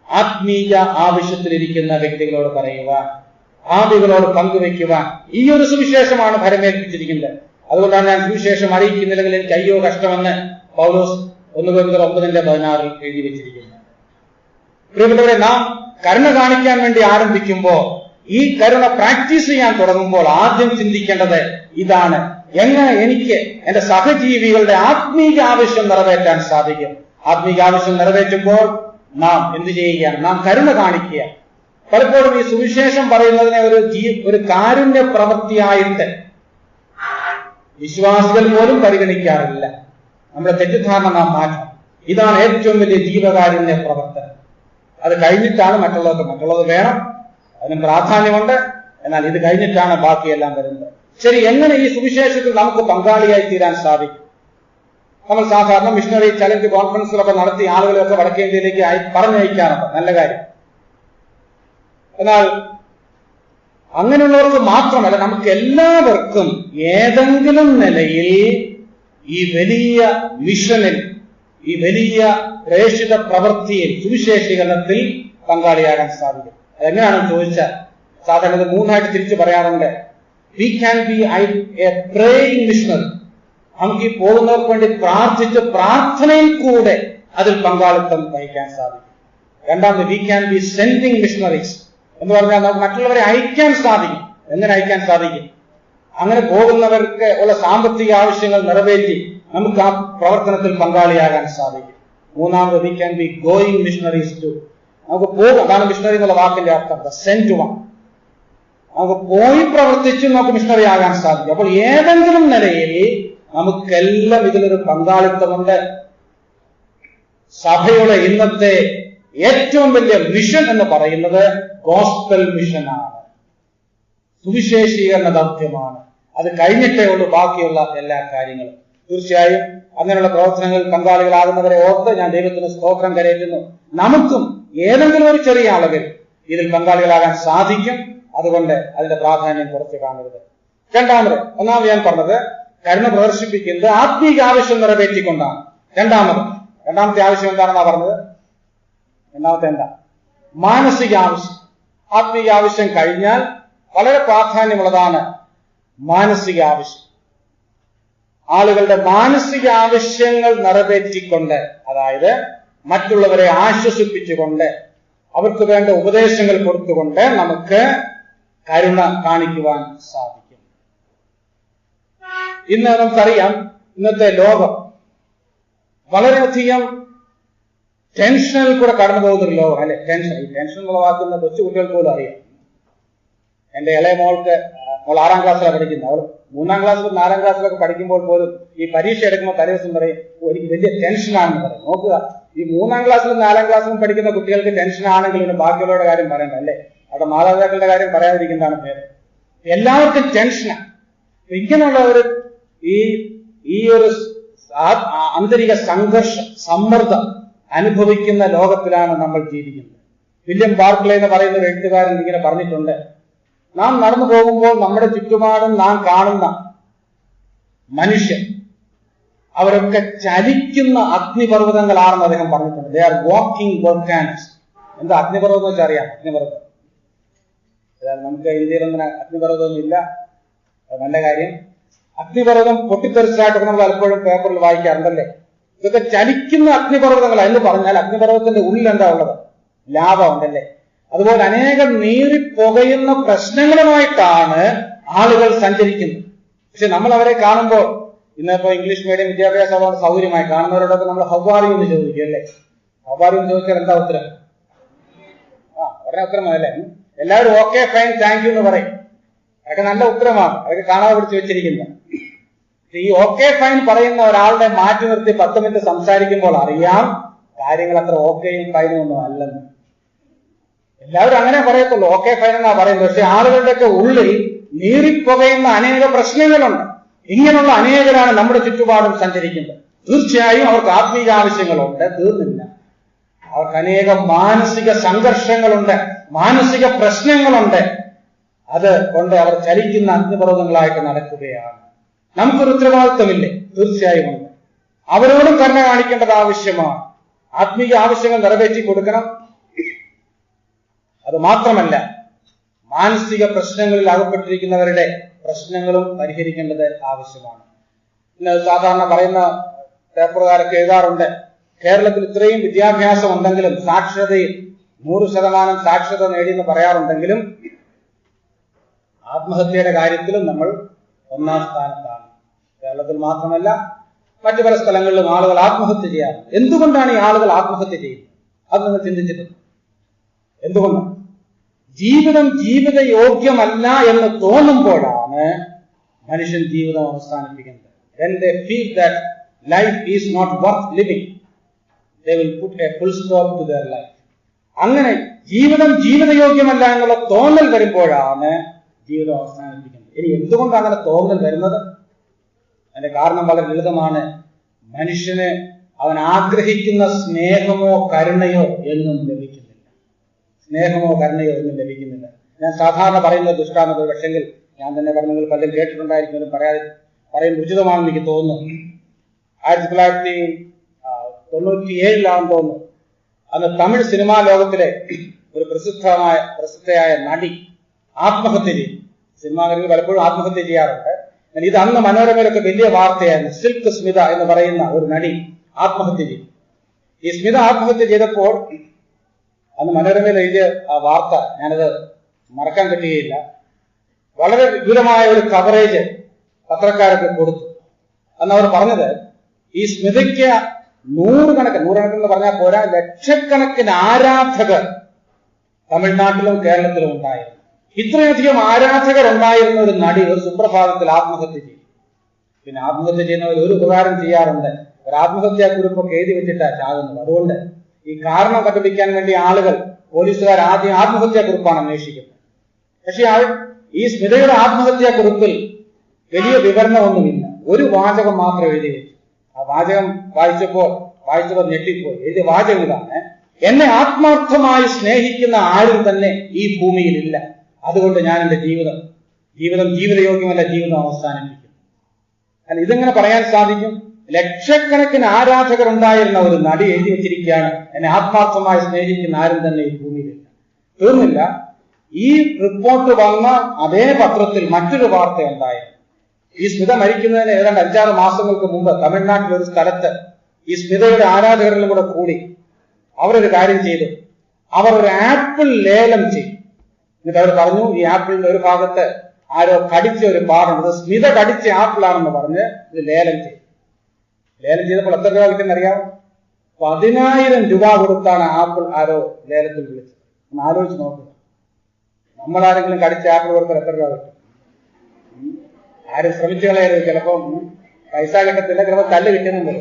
ആത്മീയ ആവശ്യത്തിലിരിക്കുന്ന വ്യക്തികളോട് പറയുവാൻ, ആദികളോട് പങ്കുവെക്കുവാൻ. ഈ ഒരു സുവിശേഷമാണ് ഫലമേൽപ്പിച്ചിരിക്കുന്നത്. അതുകൊണ്ടാണ് ഞാൻ സുവിശേഷം അറിയിക്കുന്നില്ലെങ്കിൽ എനിക്ക് അയ്യോ കഷ്ടമെന്ന് പൗലോസ് 1 Corinthians 9:16 എഴുതി വെച്ചിരിക്കുന്നത്. പ്രിയപ്പെട്ടവരെ, നാം കരുണ കാണിക്കാൻ വേണ്ടി ആരംഭിക്കുമ്പോൾ, ഈ കരുണ പ്രാക്ടീസ് ചെയ്യാൻ തുടങ്ങുമ്പോൾ ആദ്യം ചിന്തിക്കേണ്ടത് ഇതാണ്: എങ്ങനെ എനിക്ക് എന്റെ സഹജീവികളുടെ ആത്മീക ആവശ്യം നിറവേറ്റാൻ സാധിക്കും? ആത്മീക ആവശ്യം നിറവേറ്റുമ്പോൾ നാം എന്ത് ചെയ്യുകയാണ്? നാം കരുണ കാണിക്കുക. പലപ്പോഴും ഈ സുവിശേഷം പറയുന്നതിനെ ഒരു കാരുണ്യ പ്രവൃത്തിയായിട്ട് വിശ്വാസികൾ പോലും പരിഗണിക്കാറില്ല. നമ്മുടെ തെറ്റിദ്ധാരണ നാം മാറ്റണം. ഇതാണ് ഏറ്റവും വലിയ ജീവകാരുണ്യ പ്രവർത്തനം. അത് കഴിഞ്ഞിട്ടാണ് മറ്റുള്ളത് വേണം, അതിന് പ്രാധാന്യമുണ്ട്. എന്നാൽ ഇത് കഴിഞ്ഞിട്ടാണ് ബാക്കിയെല്ലാം വരുന്നത്. ശരി, എങ്ങനെ ഈ സുവിശേഷത്തിൽ നമുക്ക് പങ്കാളിയായി തീരാൻ സാധിക്കും? നമ്മൾ സാധാരണ മിഷണറി ചലഞ്ച് കോൺഫറൻസുകളൊക്കെ നടത്തി ആളുകളെയൊക്കെ വടക്കേ ഇന്ത്യയിലേക്ക് പറഞ്ഞയക്കാറുണ്ട്. നല്ല കാര്യം. എന്നാൽ അങ്ങനെയുള്ളവർക്ക് മാത്രമല്ല, നമുക്ക് എല്ലാവർക്കും ഏതെങ്കിലും നിലയിൽ ഈ വലിയ മിഷനിൽ, ഈ വലിയ പ്രേക്ഷിത പ്രവൃത്തിയിൽ, സുവിശേഷീകരണത്തിൽ പങ്കാളിയാകാൻ സാധിക്കും. അതെങ്ങനെയാണെന്ന് ചോദിച്ചാൽ സാധാരണ 3 തിരിച്ചു പറയാറുണ്ട്. V can B A praying missionary. നമുക്ക് ഈ പോകുന്നവർക്ക് വേണ്ടി പ്രാർത്ഥിച്ച് പ്രാർത്ഥനയിൽ കൂടെ അതിൽ പങ്കാളിത്തം വഹിക്കാൻ സാധിക്കും. രണ്ടാമത്, V can B sending missionaries എന്ന് പറഞ്ഞാൽ നമുക്ക് മറ്റുള്ളവരെ അയക്കാൻ സാധിക്കും. എങ്ങനെ അയക്കാൻ സാധിക്കും? അങ്ങനെ പോകുന്നവർക്ക് ഉള്ള സാമ്പത്തിക ആവശ്യങ്ങൾ നിറവേറ്റി നമുക്ക് ആ പ്രവർത്തനത്തിൽ പങ്കാളിയാകാൻ സാധിക്കും. മൂന്നാമത്, we can be going missionaries too. നമുക്ക് പോകും, അതാണ് മിഷണറി എന്നുള്ള വാക്കിന്റെ അർത്ഥം, സെൻഡ് വൺ. നമുക്ക് പോയി പ്രവർത്തിച്ച് നമുക്ക് മിഷണറി ആകാൻ സാധിക്കും. അപ്പോൾ ഏതെങ്കിലും നിലയിൽ നമുക്കെല്ലാം ഇതിലൊരു പങ്കാളിത്തമുണ്ട്. സഭയുടെ ഇന്നത്തെ ഏറ്റവും വലിയ മിഷൻ എന്ന് പറയുന്നത് ഗോസ്പൽ മിഷനാണ്, സുവിശേഷീകരണ ദൗത്യമാണ്. അത് കഴിഞ്ഞിട്ടേ ഉള്ളൂ ബാക്കിയുള്ള എല്ലാ കാര്യങ്ങളും. തീർച്ചയായും അങ്ങനെയുള്ള പ്രവർത്തനങ്ങളിൽ പങ്കാളികളാകുന്നവരെ ഓർത്ത് ഞാൻ ദൈവത്തിന് സ്തോത്രം കരയറ്റുന്നു. നമുക്കും ഏതെങ്കിലും ഒരു ചെറിയ അളവിൽ ഇതിൽ പങ്കാളികളാകാൻ സാധിക്കും. അതുകൊണ്ട് അതിന്റെ പ്രാധാന്യം കുറച്ച് കാണരുത്. ഒന്നാമത് ഞാൻ പറഞ്ഞത് കരുണ പ്രദർശിപ്പിക്കുന്നത് ആത്മീക ആവശ്യം നിറവേറ്റിക്കൊണ്ടാണ്. രണ്ടാമത്തെ ആവശ്യം എന്താണെന്നാ പറഞ്ഞത്? രണ്ടാമത്തെ എന്താ? മാനസിക ആവശ്യം. ആത്മീക ആവശ്യം കഴിഞ്ഞാൽ വളരെ പ്രാധാന്യമുള്ളതാണ് മാനസിക ആവശ്യം. ആളുകളുടെ മാനസിക ആവശ്യങ്ങൾ നിറവേറ്റിക്കൊണ്ട്, അതായത് മറ്റുള്ളവരെ ആശ്വസിപ്പിച്ചുകൊണ്ട്, അവർക്ക് വേണ്ട ഉപദേശങ്ങൾ കൊടുത്തുകൊണ്ട് നമുക്ക് കരുണ കാണിക്കുവാൻ സാധിക്കും. ഇന്ന് നമുക്കറിയാം, ഇന്നത്തെ ലോകം വളരെയധികം ടെൻഷനിൽ കൂടെ കടന്നു പോകുന്നൊരു ലോകം അല്ലെ. ടെൻഷൻ ഉളവാക്കുന്ന കൊച്ചു കുട്ടികൾക്ക് പോലും അറിയാം. എന്റെ ഇളയ മോൾ 6ാം ക്ലാസ്സിലാണ് പഠിക്കുന്നത്. അവൾ 3ാം ക്ലാസ്സിലും 4ാം ക്ലാസ്സിലൊക്കെ പഠിക്കുമ്പോൾ പോലും ഈ പരീക്ഷ എടുക്കുമ്പോൾ തലേദിവസം പറയും, എനിക്ക് വലിയ ടെൻഷനാണെന്ന് പറയും. നോക്കുക, ഈ 3ാം ക്ലാസ്സിലും 4ാം ക്ലാസ്സിലും പഠിക്കുന്ന കുട്ടികൾക്ക് ടെൻഷൻ ആണെങ്കിൽ പിന്നെ ബാക്കിയുള്ളവരുടെ കാര്യം പറയണ്ട അല്ലേ? അവിടെ മാതാപിതാക്കളുടെ കാര്യം പറയാതിരിക്കുന്നതാണ് പേര്. എല്ലാവർക്കും ടെൻഷനാണ്. ഇങ്ങനെയുള്ള ഒരു ഈ ഒരു ആന്തരിക സംഘർഷം, സമ്മർദ്ദം അനുഭവിക്കുന്ന ലോകത്തിലാണ് നമ്മൾ ജീവിക്കുന്നത്. വില്യം ബാർക്ലേ എന്ന് പറയുന്ന ഒരു എഴുത്തുകാരൻ ഇങ്ങനെ പറഞ്ഞിട്ടുണ്ട്, നാം നടന്നു പോകുമ്പോൾ നമ്മുടെ ചുറ്റുപാടും നാം കാണുന്ന മനുഷ്യർ അവരൊക്കെ ചലിക്കുന്ന അഗ്നിപർവ്വതങ്ങളാണെന്ന് അദ്ദേഹം പറഞ്ഞിട്ടുണ്ട്. They are walking volcanoes. എന്താ അഗ്നിപർവ്വതം എന്ന് വെച്ചാൽ അറിയാം? അഗ്നിപർവ്വതം നമുക്ക് ഇന്ത്യയിലൊന്നും അഗ്നിപർവ്വതമൊന്നും ഇല്ല. നല്ല കാര്യം. അഗ്നിപർവ്വതം പൊട്ടിത്തെറിച്ചതായിട്ടൊക്കെ നമ്മൾ പലപ്പോഴും പേപ്പറിൽ വായിക്കാറുണ്ടല്ലേ. ഇതൊക്കെ ചലിക്കുന്ന അഗ്നിപർവ്വതങ്ങളാണ് എന്ന് പറഞ്ഞാൽ അഗ്നിപർവ്വതത്തിന്റെ ഉള്ളിൽ എന്താ ഉള്ളത്? ലാവ ഉണ്ടല്ലേ. അതുപോലെ അനേകം നീറിപ്പുകയുന്ന പ്രശ്നങ്ങളുമായിട്ടാണ് ആളുകൾ സഞ്ചരിക്കുന്നത്. പക്ഷെ നമ്മൾ അവരെ കാണുമ്പോൾ, ഇന്നിപ്പോ ഇംഗ്ലീഷ് മീഡിയം വിദ്യാഭ്യാസം സൗകര്യമായി കാണുന്നവരോടൊക്കെ നമ്മൾ ഹൗ ആർ യു എന്ന് ചോദിക്കും അല്ലേ. ഹൗ ആർ യു എന്ന് ചോദിച്ചാൽ എന്താ ഉത്തരം? ഉടനെ ഉത്തരമല്ലേ. എല്ലാവരും ഓക്കെ ഫൈൻ താങ്ക് യു എന്ന് പറയും. അതൊക്കെ നല്ല ഉത്തരമാണ്, അതൊക്കെ കാണാതെ പിടിച്ച് വെച്ചിരിക്കുന്നത്. ഈ ഓക്കെ ഫൈൻ പറയുന്ന ഒരാളുടെ മാറ്റി നിർത്തി 10 മിനിറ്റ് സംസാരിക്കുമ്പോൾ അറിയാം കാര്യങ്ങൾ അത്ര ഓക്കെയും ഫൈനും ഒന്നും അല്ലെന്ന്. എല്ലാവരും അങ്ങനെ പറയത്തുള്ളൂ, ഓക്കെ ഫൈൻ എന്നാ പറയുന്നത്. പക്ഷെ ആളുകളുടെയൊക്കെ ഉള്ളിൽ നീറിപ്പുകയുന്ന അനേക പ്രശ്നങ്ങളുണ്ട്. ഇങ്ങനെയുള്ള അനേകരാണ് നമ്മുടെ ചുറ്റുപാടും സഞ്ചരിക്കുന്നത്. തീർച്ചയായും അവർക്ക് ആത്മീക ആവശ്യങ്ങളുണ്ട്, തീർന്നില്ല. അവർക്ക് അനേകം മാനസിക സംഘർഷങ്ങളുണ്ട്, മാനസിക പ്രശ്നങ്ങളുണ്ട്. അത് കൊണ്ട് അവർ ചലിക്കുന്ന അഗ്നിപർവ്വതങ്ങളായിട്ട് നടക്കുകയാണ്. നമുക്കൊരു ഉത്തരവാദിത്വമില്ലേ? തീർച്ചയായും ഉണ്ട്. അവരോടും കരുണ കാണിക്കേണ്ടത് ആവശ്യമാണ്. ആത്മീയ ആവശ്യങ്ങൾ നിറവേറ്റി കൊടുക്കണം. അത് മാത്രമല്ല, മാനസിക പ്രശ്നങ്ങളിൽ അകപ്പെട്ടിരിക്കുന്നവരുടെ പ്രശ്നങ്ങളും പരിഹരിക്കേണ്ടത് ആവശ്യമാണ്. ഇന്ന് സാധാരണ പറയുന്ന പേപ്പറുകാരൊക്കെ എഴുതാറുണ്ട്, കേരളത്തിൽ ഇത്രയും വിദ്യാഭ്യാസം ഉണ്ടെങ്കിലും സാക്ഷരതയിൽ 100% സാക്ഷരത നേടിയെന്ന് പറയാറുണ്ടെങ്കിലും ആത്മഹത്യയുടെ കാര്യത്തിലും നമ്മൾ 1ാം സ്ഥാനത്താണ്. കേരളത്തിൽ മാത്രമല്ല, മറ്റു പല സ്ഥലങ്ങളിലും ആളുകൾ ആത്മഹത്യ ചെയ്യാറ്. എന്തുകൊണ്ടാണ് ഈ ആളുകൾ ആത്മഹത്യ ചെയ്യുന്നത്? അത് നിങ്ങൾ ചിന്തിച്ചിട്ടുണ്ട്? എന്തുകൊണ്ടാണ്? ജീവിതം ജീവിത യോഗ്യമല്ല എന്ന് തോന്നുമ്പോഴാണ് മനുഷ്യൻ ജീവിതം അവസാനിപ്പിക്കുന്നത്. When they feel that life is not worth living, they will put a full stop to their life. അങ്ങനെ ജീവിതം ജീവിതയോഗ്യമല്ല എന്നുള്ള തോന്നൽ വരുമ്പോഴാണ് ജീവിതം അവസാനിപ്പിക്കുന്നത്. ഇനി എന്തുകൊണ്ട് അങ്ങനെ തോന്നൽ വരുന്നത്? അതിന്റെ കാരണം വളരെ ലളിതമാണ്. മനുഷ്യന് അവൻ ആഗ്രഹിക്കുന്ന സ്നേഹമോ കരുണയോ എന്നും ലഭിക്കുന്നില്ല. സ്നേഹമോ കരുണയോ എന്നും ലഭിക്കുന്നില്ല. ഞാൻ സാധാരണ പറയുന്ന ദൃഷ്ടാന്തം, പക്ഷെങ്കിൽ ഞാൻ തന്നെ പറഞ്ഞെങ്കിൽ പലരും കേട്ടിട്ടുണ്ടായിരിക്കും, പറയുന്നത് ഉചിതമാണെന്ന് എനിക്ക് തോന്നുന്നു. 1997 തോന്നുന്നു, അന്ന് തമിഴ് സിനിമാ ലോകത്തിലെ ഒരു പ്രസിദ്ധയായ നടി ആത്മഹത്യ ചെയ്തു. സിനിമാനടികൾ പലപ്പോഴും ആത്മഹത്യ ചെയ്യാറുണ്ട്. ഇത് അന്ന് മനോരമയിലൊക്കെ വലിയ വാർത്തയായിരുന്നു. സിൽക്ക് സ്മിത എന്ന് പറയുന്ന ഒരു നടി ആത്മഹത്യ ചെയ്തു. ഈ സ്മിത ആത്മഹത്യ ചെയ്തപ്പോൾ അന്ന് മനോരമയിൽ എഴുതിയ ആ വാർത്ത ഞാനത് മറക്കാൻ പറ്റുകയില്ല. വളരെ വിപുലമായ ഒരു കവറേജ് പത്രക്കാരൊക്കെ കൊടുത്തു. അന്ന് അവർ പറഞ്ഞത്, ഈ സ്മിതയ്ക്ക് നൂറുകണക്കിന് പറഞ്ഞാൽ പോരാ, ലക്ഷക്കണക്കിന് ആരാധകർ തമിഴ്നാട്ടിലും കേരളത്തിലും ഉണ്ടായിരുന്നു. ഇത്രയധികം ആരാധകരുണ്ടായിരുന്ന ഒരു നടി ഒരു സുപ്രഭാതത്തിൽ ആത്മഹത്യ ചെയ്തു. പിന്നെ ആത്മഹത്യ ചെയ്യുന്നവർ ഒരു ഉപകാരം ചെയ്യാറുണ്ട്, ഒരു ആത്മഹത്യാ കുറിപ്പൊക്കെ എഴുതി വെച്ചിട്ടാണ് ചാകുന്നത്. അതുകൊണ്ട് ഈ കാരണം കണ്ടുപിടിക്കാൻ വേണ്ടി പോലീസുകാർ ആദ്യം ആത്മഹത്യാ കുറിപ്പാണ് അന്വേഷിക്കുന്നത്. പക്ഷെ ഈ സ്മിതയുടെ ആത്മഹത്യാ കുറിപ്പിൽ വലിയ വിവരണമൊന്നുമില്ല. ഒരു വാചകം മാത്രം എഴുതി വെച്ചു. ആ വാചകം വായിച്ചപ്പോൾ ഞെട്ടിപ്പോയി. എഴുതിയ വാചകം ഇതാണ്: എന്നെ ആത്മാർത്ഥമായി സ്നേഹിക്കുന്ന ആരും തന്നെ ഈ ഭൂമിയിൽ ഇല്ല. അതുകൊണ്ട് ഞാൻ എന്റെ ജീവിതയോഗ്യമല്ല, ജീവിതം അവസാനിപ്പിക്കും. അല്ല, ഇതെങ്ങനെ പറയാൻ സാധിക്കും? ലക്ഷക്കണക്കിന് ആരാധകർ ഉണ്ടായിരുന്ന ഒരു നടി എഴുതി വെച്ചിരിക്കുകയാണ്, എന്നെ ആത്മാർത്ഥമായി സ്നേഹിക്കുന്ന ആരും തന്നെ ഈ ഭൂമിയിലില്ല. തീർന്നില്ല, ഈ റിപ്പോർട്ട് വന്ന അതേ പത്രത്തിൽ മറ്റൊരു വാർത്ത ഉണ്ടായിരുന്നു. ഈ സ്മിത മരിക്കുന്നതിന് ഏതാണ്ട് 5-6 മാസങ്ങൾക്ക് മുമ്പ് തമിഴ്നാട്ടിൽ ഒരു സ്ഥലത്ത് ഈ സ്മിതയുടെ ആരാധകരെല്ലാം കൂടെ കൂടി അവരൊരു കാര്യം ചെയ്തു. അവർ ഒരു ആപ്പിൾ ലേലം ചെയ്തു. എന്നിട്ട് അവർ പറഞ്ഞു, ഈ ആപ്പിളിന്റെ ഒരു ഭാഗത്ത് ആരോ കടിച്ച ഒരു പാടുണ്ട്, സ്മിത കടിച്ച ആപ്പിളാണെന്ന് പറഞ്ഞ് ഇത് ലേലം ചെയ്തു. ലേലം ചെയ്തപ്പോൾ എത്ര രൂപ കിട്ടുന്നറിയാം? 10,000 രൂപ കൊടുത്താണ് ആപ്പിൾ ആരോ ലേലത്തിൽ വിളിച്ചത്. ഒന്ന് ആലോചിച്ച് നോക്കുക. നമ്മളാരെങ്കിലും കടിച്ച ആപ്പിൾ കൊടുത്താൽ എത്ര രൂപ കിട്ടും? ആരും ശ്രമിച്ചു കളയരുത്. ചിലപ്പോൾ പൈസ കിട്ടത്തില്ല, ചിലപ്പോൾ കല്ല് കിട്ടുന്നുണ്ട്.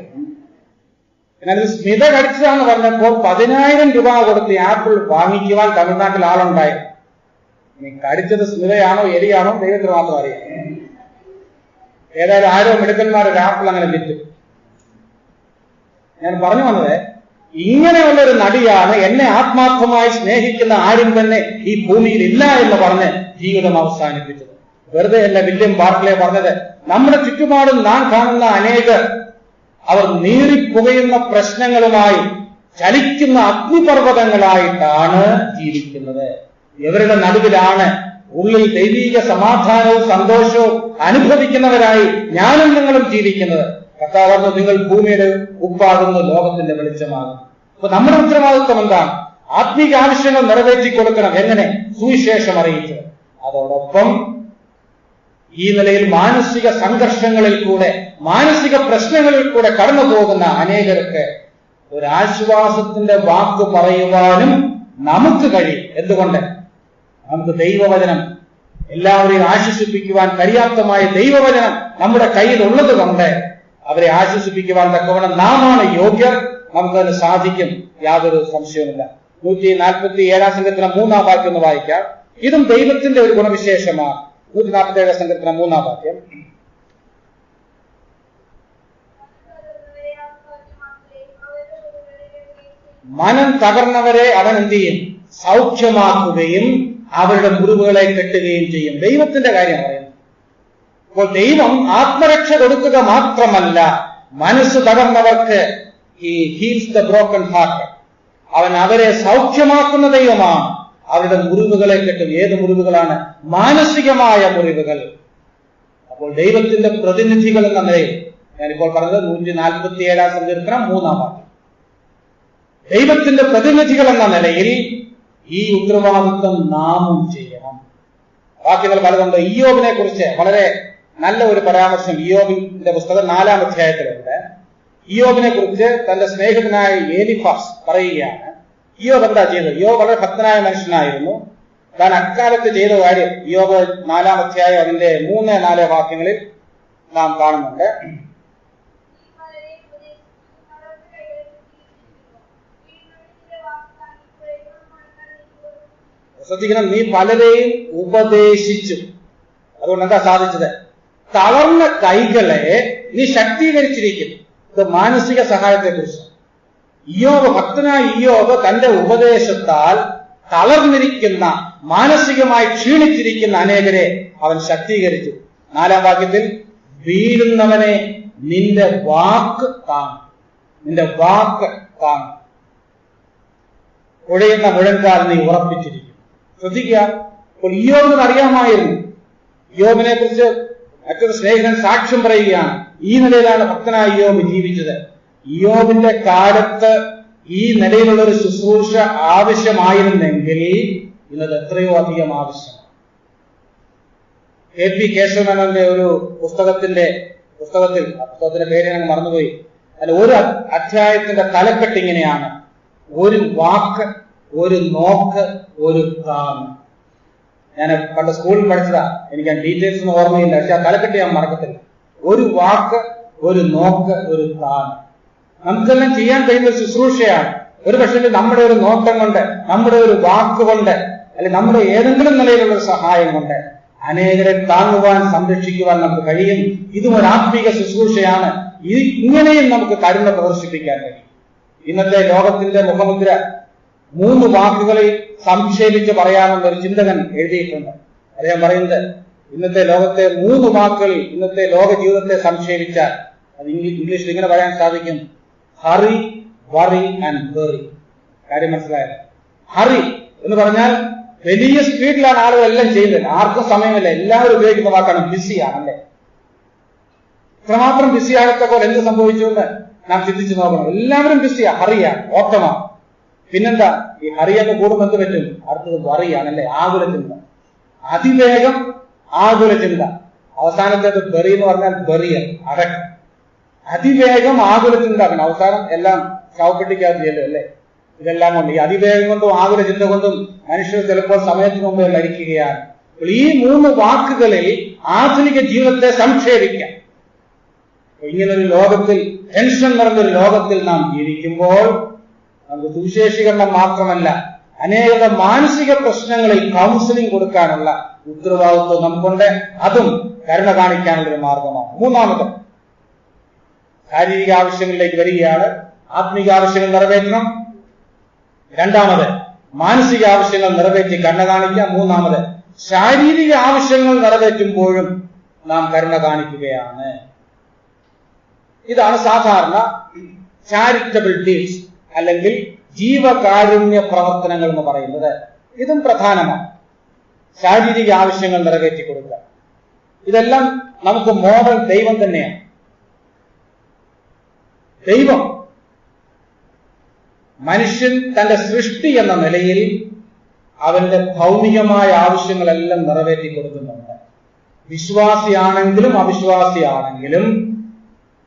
എന്നാൽ ഇത് സ്മിത കടിച്ചതാന്ന് പറഞ്ഞപ്പോൾ 10,000 രൂപ കൊടുത്ത് ആപ്പിൾ വാങ്ങിക്കുവാൻ തമിഴ്നാട്ടിൽ ആളുണ്ടായിരുന്നു. ഇനി കടിച്ചത് സ്മിതയാണോ എലിയാണോ ദൈവത്തിന് മാത്രം അറിയാം. ഏതായാലും ആരോ മിടുക്കന്മാരൊരു ആപ്പിൾ അങ്ങനെ വിറ്റു. ഞാൻ പറഞ്ഞു വന്നത്, ഇങ്ങനെയുള്ളൊരു നടിയാണ് എന്നെ ആത്മാർത്ഥമായി സ്നേഹിക്കുന്ന ആരും തന്നെ ഈ ഭൂമിയിൽ ഇല്ല എന്ന് പറഞ്ഞ് ജീവിതം അവസാനിപ്പിച്ചത്. വെറുതെ അല്ല വില്യം ബാർക്ലേ പറഞ്ഞത്, നമ്മുടെ ചുറ്റുപാടും നാം കാണുന്ന അനേകർ അവർ നീറിപ്പുകയുന്ന പ്രശ്നങ്ങളുമായി ചലിക്കുന്ന അഗ്നിപർവ്വതങ്ങളായിട്ടാണ് ജീവിക്കുന്നത്. ഇവരുടെ നടുവിലാണ് ഉള്ളിൽ ദൈവീക സമാധാനവും സന്തോഷവും അനുഭവിക്കുന്നവരായി ഞാനും നിങ്ങളും ജീവിക്കുന്നത്. കർത്താവ് പറഞ്ഞു, നിങ്ങൾ ഭൂമിയുടെ ഉപ്പാകുന്നു, ലോകത്തിന്റെ വെളിച്ചമാകും. അപ്പൊ നമ്മുടെ ഉത്തരവാദിത്വം എന്താണ്? ആത്മീക ആവശ്യങ്ങൾ നിറവേറ്റി കൊടുക്കണം. എങ്ങനെ? സുവിശേഷം അറിയിച്ചത്. അതോടൊപ്പം ഈ നിലയിൽ മാനസിക സംഘർഷങ്ങളിൽ കൂടെ, മാനസിക പ്രശ്നങ്ങളിൽ കൂടെ കടന്നു പോകുന്ന അനേകർക്ക് ഒരു ആശ്വാസത്തിന്റെ വാക്ക് പറയുവാനും നമുക്ക് കഴിയും. എന്തുകൊണ്ട്? നമുക്ക് ദൈവവചനം, എല്ലാവരെയും ആശ്വസിപ്പിക്കുവാൻ പര്യാപ്തമായ ദൈവവചനം നമ്മുടെ കയ്യിൽ ഉള്ളത് കൊണ്ട് അവരെ ആശ്വസിപ്പിക്കുവാൻ തക്കവണ്ണം നാമാണ് യോഗ്യർ. നമുക്കതിന് സാധിക്കും, യാതൊരു സംശയവുമില്ല. 147 സങ്കീർത്തനം 3-ാം വാക്യം ഒന്ന് വായിക്കാം. ഇതും ദൈവത്തിന്റെ ഒരു ഗുണവിശേഷമാണ്. 147 സങ്കീർത്തനം 3-ാം വാക്യം. മനം തകർന്നവരെ അവൻ എന്ത് ചെയ്യും? സൗഖ്യമാക്കുകയും അവരുടെ മുറിവുകളെ കെട്ടുകയും ചെയ്യും. ദൈവത്തിന്റെ കാര്യം പറയുന്നത്. അപ്പോൾ ദൈവം ആത്മരക്ഷ കൊടുക്കുക മാത്രമല്ല, മനസ്സ് തകർന്നവർക്ക് he heals the broken hearted. അവൻ അവരെ സൗഖ്യമാക്കുന്ന ദൈവമാണ്. അവരുടെ മുറിവുകളെ കെട്ടും. ഏത് മുറിവുകളാണ്? മാനസികമായ മുറിവുകൾ. അപ്പോൾ ദൈവത്തിന്റെ പ്രതിനിധികൾ എന്ന നിലയിൽ, ഞാനിപ്പോൾ പറഞ്ഞത് 147 സങ്കീർത്തനം 3-ാം വാക്യം. ദൈവത്തിന്റെ പ്രതിനിധികൾ എന്ന നിലയിൽ ഈ ഉത്തരവാദിത്വം നാമും ചെയ്യണം. വാക്യങ്ങൾ പലതുണ്ട്. ഇയ്യോബിനെ കുറിച്ച് വളരെ നല്ല ഒരു പരാമർശം ഇയ്യോബിന്റെ പുസ്തകം 4-ാം അധ്യായത്തിലുണ്ട്. ഇയ്യോബിനെ കുറിച്ച് തന്റെ സ്നേഹിതനായ എലിഫാസ് പറയുകയാണ്. ഇയ്യോബ് എന്താ ചെയ്തത്? ഇയ്യോബ് വളരെ ഭക്തനായ മനുഷ്യനായിരുന്നു. താൻ അക്കാലത്ത് ചെയ്ത കാര്യം ഇയ്യോബ് 4-ാം അധ്യായം അതിന്റെ 3-4 വാക്യങ്ങളിൽ നാം കാണുന്നുണ്ട്. ശ്രദ്ധിക്കണം, നീ പലരെയും ഉപദേശിച്ചു. അതുകൊണ്ട് എന്താ സാധിച്ചത്? തളർന്ന കൈകളെ നീ ശക്തീകരിച്ചിരിക്കുന്നു. ഇത് മാനസിക സഹായത്തെക്കുറിച്ച്. ഇയ്യോബ്, ഭക്തനായ ഇയ്യോബ് തന്റെ ഉപദേശത്താൽ തളർന്നിരിക്കുന്ന, മാനസികമായി ക്ഷീണിച്ചിരിക്കുന്ന അനേകരെ അവൻ ശക്തീകരിച്ചു. 4-ാം വാക്യത്തിൽ, വീഴുന്നവനെ നിന്റെ വാക്ക് താങ്ങും, നിന്റെ വാക്ക് താങ്ങും, ഉഴയുന്ന മുഴങ്കാൽ നീ ഉറപ്പിച്ചിരിക്കും. ശ്രദ്ധിക്കുക, അപ്പോൾ ഇയ്യോബിന് അറിയാമായിരുന്നു. ഇയ്യോബിനെ കുറിച്ച് മറ്റൊരു സ്നേഹിതൻ സാക്ഷ്യം പറയുകയാണ്, ഈ നിലയിലാണ് ഭക്തനായ ഇയ്യോബ് ജീവിച്ചത്. ഇയ്യോബിന്റെ കാലത്ത് ഈ നിലയിലുള്ള ഒരു ശുശ്രൂഷ ആവശ്യമായിരുന്നെങ്കിൽ ഇന്നത് എത്രയോ അധികം ആവശ്യമാണ്. KP കേശവമേനോന്റെ ഒരു പുസ്തകത്തിന്റെ പേര് ഞാൻ മറന്നുപോയി. അതിൽ ഒരു അധ്യായത്തിന്റെ തലക്കെട്ട് ഇങ്ങനെയാണ്: ഒരു വാക്ക്, ഒരു നോക്ക്, ഒരു താങ്ങ്. ഞാൻ പണ്ട് സ്കൂളിൽ പഠിച്ചതാ, എനിക്ക് ആ ഡീറ്റെയിൽസ് ഒന്നും ഓർമ്മയില്ല, പക്ഷെ ആ തലക്കെട്ട് ഞാൻ മറക്കത്തില്ല. ഒരു വാക്ക്, ഒരു നോക്ക്, ഒരു താങ്ങ്. നമുക്കെല്ലാം ചെയ്യാൻ കഴിയുന്ന ഒരു ശുശ്രൂഷയാണ്. ഒരു പക്ഷേ നമ്മുടെ ഒരു നോട്ടം കൊണ്ട്, നമ്മുടെ ഒരു വാക്ക് കൊണ്ട്, അല്ലെങ്കിൽ നമ്മുടെ ഏതെങ്കിലും നിലയിലുള്ള ഒരു സഹായം കൊണ്ട് അനേകരെ താങ്ങുവാൻ, സംരക്ഷിക്കുവാൻ നമുക്ക് കഴിയും. ഇതും ഒരു ആത്മീക ശുശ്രൂഷയാണ്. ഇങ്ങനെയും നമുക്ക് കരുണ പ്രദർശിപ്പിക്കാൻ കഴിയും. ഇന്നത്തെ ലോകത്തിന്റെ മുഖമുദ്ര 3 വാക്കുകളിൽ സംക്ഷേപിച്ച് പറയാമെന്നൊരു ചിന്തകൻ എഴുതിയിട്ടുണ്ട്. അദ്ദേഹം പറയുന്നത്, ഇന്നത്തെ ലോകത്തെ 3 വാക്കുകളിൽ ഇന്നത്തെ ലോക ജീവിതത്തെ സംക്ഷേപിച്ചാൽ അത് ഇംഗ്ലീഷിൽ ഇങ്ങനെ പറയാൻ സാധിക്കും: ഹറി, വറി ആൻഡ് വെറി. കാര്യം മനസ്സിലായത്? ഹറി എന്ന് പറഞ്ഞാൽ വലിയ സ്പീഡിലാണ് ആളുകളെല്ലാം ചെയ്യുന്നത്, ആർക്കും സമയമില്ല. എല്ലാവരും ഉപയോഗിക്കുന്ന വാക്കാണ് ബിസിയാണല്ലേ. ഇത്രമാത്രം ബിസിയാകത്തപ്പോൾ എന്ത് സംഭവിച്ചുകൊണ്ട് നാം ചിന്തിച്ചു നോക്കണം. എല്ലാവരും ബിസിയാ, ഹറിയാണ്, ഓട്ടമാണ്. പിന്നെന്താ, ഈ ഹറിയൊക്കെ കൂടുമ്പോൾ എന്ത് പറ്റും? അടുത്തത് വറിയാണല്ലേ, ആകുല ചിന്ത. അതിവേഗം ആകുല ചിന്ത. അവസാനത്തേത് ബെറി എന്ന് പറഞ്ഞാൽ ബെറിയൽ, അടക്കം. അതിവേഗം ആകുല ചിന്ത. അവസാനം എല്ലാം ശവപ്പെട്ടിക്കകത്ത് ചെല്ലും അല്ലേ. ഇതെല്ലാം കൊണ്ട്, ഈ അതിവേഗം കൊണ്ടും ആകുല ചിന്ത കൊണ്ടും മനുഷ്യർ ചിലപ്പോൾ സമയത്തിന് മുമ്പ് മരിക്കുകയാണ്. ഈ 3 വാക്കുകളിൽ ആധുനിക ജീവിതത്തെ സംക്ഷേപിക്കാം. ഇങ്ങനൊരു ലോകത്തിൽ, ടെൻഷൻ നിറഞ്ഞൊരു ലോകത്തിൽ നാം ജീവിക്കുമ്പോൾ നമുക്ക് സുവിശേഷീകരണം മാത്രമല്ല, അനേകം മാനസിക പ്രശ്നങ്ങളിൽ കൗൺസിലിംഗ് കൊടുക്കാനുള്ള ഉത്തരവാദിത്വം നമുക്കുണ്ട്. അതും കരുണ കാണിക്കാനുള്ളൊരു മാർഗമാണ്. 3-ാമത് ശാരീരിക ആവശ്യങ്ങളിലേക്ക് വരികയാണ്. ആത്മീക ആവശ്യങ്ങൾ നിറവേറ്റണം. 2-ാമത് മാനസിക ആവശ്യങ്ങൾ നിറവേറ്റി കരുണ കാണിക്കുക. 3-ാമത് ശാരീരിക ആവശ്യങ്ങൾ നിറവേറ്റുമ്പോഴും നാം കരുണ കാണിക്കുകയാണ്. ഇതാണ് സാധാരണ ചാരിറ്റബിൾ ഡീഡ്സ് അല്ലെങ്കിൽ ജീവകാരുണ്യ പ്രവർത്തനങ്ങൾ എന്ന് പറയുന്നത്. ഇതും പ്രധാനമാണ്. ശാരീരിക ആവശ്യങ്ങൾ നിറവേറ്റി കൊടുക്കുക. ഇതെല്ലാം നമുക്ക് മോഡൽ ദൈവം തന്നെയാണ്. ദൈവം മനുഷ്യൻ തന്റെ സൃഷ്ടി എന്ന നിലയിൽ അവന്റെ ഭൗമികമായ ആവശ്യങ്ങളെല്ലാം നിറവേറ്റി കൊടുക്കുന്നുണ്ട്. വിശ്വാസിയാണെങ്കിലും അവിശ്വാസിയാണെങ്കിലും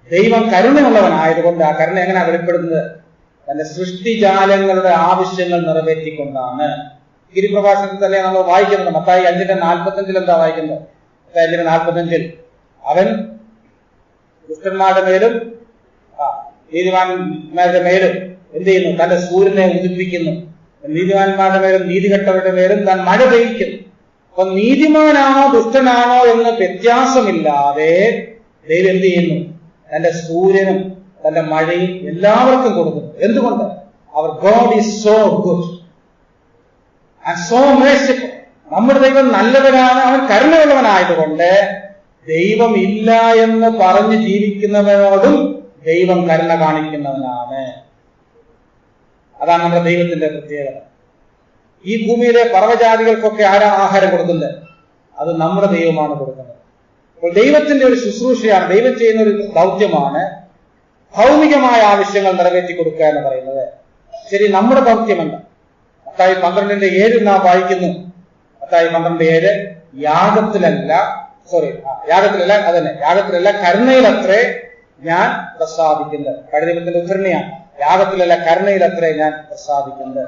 ദൈവം കരുണയുള്ളവനായതുകൊണ്ട് ആ കരുണ എങ്ങനെ വെളിപ്പെടുന്നത്? തന്റെ സൃഷ്ടിജാലങ്ങളുടെ ആവശ്യങ്ങൾ നിറവേറ്റിക്കൊണ്ടാണ്. ഗിരിപ്രഭാഷണത്തിൽ തന്നെ നമ്മൾ വായിക്കുന്നത് മത്തായി 5:45 എന്താ വായിക്കുന്നത്? മത്തായി 5:45 അവൻ ദുഷ്ടന്മാരുടെ മേലും നീതിമാന്മാരുടെ മേലും എന്ത് ചെയ്യുന്നു? തന്റെ സൂര്യനെ ഉദിപ്പിക്കുന്നു. നീതിമാന്മാരുടെ മേലും നീതികെട്ടവരുടെ മേലും താൻ മഴ പെയ്യിക്കുന്നു. അപ്പൊ നീതിമാനാണോ ദുഷ്ടനാണോ എന്ന് വ്യത്യാസമില്ലാതെ ദൈവം എന്ത് ചെയ്യുന്നു? തന്റെ സൂര്യനും തന്റെ മഴയും എല്ലാവർക്കും കൊടുക്കുന്നു. എന്തുകൊണ്ട്? അവർ God is so good and so merciful. നമ്മുടെ ദൈവം നല്ലവനാണ്, അവൻ കരുണയുള്ളവനായതുകൊണ്ട് ദൈവം ഇല്ല എന്ന് പറഞ്ഞ് ജീവിക്കുന്നവനോടും ദൈവം കരുണ കാണിക്കുന്നവനാണ്. അതാണ് നമ്മുടെ ദൈവത്തിന്റെ പ്രത്യേകത. ഈ ഭൂമിയിലെ പർവ്വജാതികൾക്കൊക്കെ ആരാണ് ആഹാരം കൊടുക്കുന്നത്? അത് നമ്മുടെ ദൈവമാണ് കൊടുക്കുന്നത്. അപ്പോൾ ദൈവത്തിന്റെ ഒരു ശുശ്രൂഷയാണ്, ദൈവം ചെയ്യുന്ന ഒരു ദൗത്യമാണ് ഭൗമികമായ ആവശ്യങ്ങൾ നിറവേറ്റി കൊടുക്കുക എന്ന് പറയുന്നത്. ശരി, നമ്മുടെ ദൗത്യം എന്താ? മത്തായി 12:7 നാം വായിക്കുന്നു. മത്തായി 12:7 യാഗത്തിലല്ല കരുണയിലത്രേ ഞാൻ പ്രസാദിക്കുന്നത്. പഴയദൈവത്തിന്റെ ഉദ്ധരണിയാണ്. യാഗത്തിലല്ല കരുണയിലത്രേ ഞാൻ പ്രസാദിക്കുന്നത്.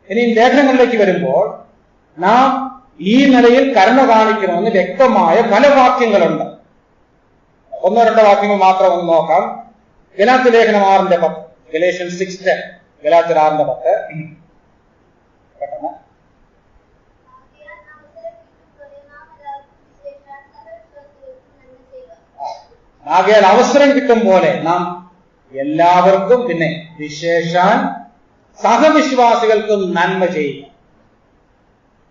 ഇനി ലേഖനങ്ങളിലേക്ക് വരുമ്പോൾ നാം ഈ നിലയിൽ കരുണ കാണിക്കണമെന്ന് വ്യക്തമായ പല വാക്യങ്ങളുണ്ട്. 1-2 വാക്യങ്ങൾ മാത്രം ഒന്ന് നോക്കാം. ഗലാത്യ ലേഖനം 6:10, Galatians 6:10, ഗലാത്യർ 6:10. പെട്ടെന്ന് ആകയാൽ അവസരം കിട്ടും പോലെ നാം എല്ലാവർക്കും, പിന്നെ വിശേഷാൽ സഹവിശ്വാസികൾക്കും നന്മ ചെയ്യുക.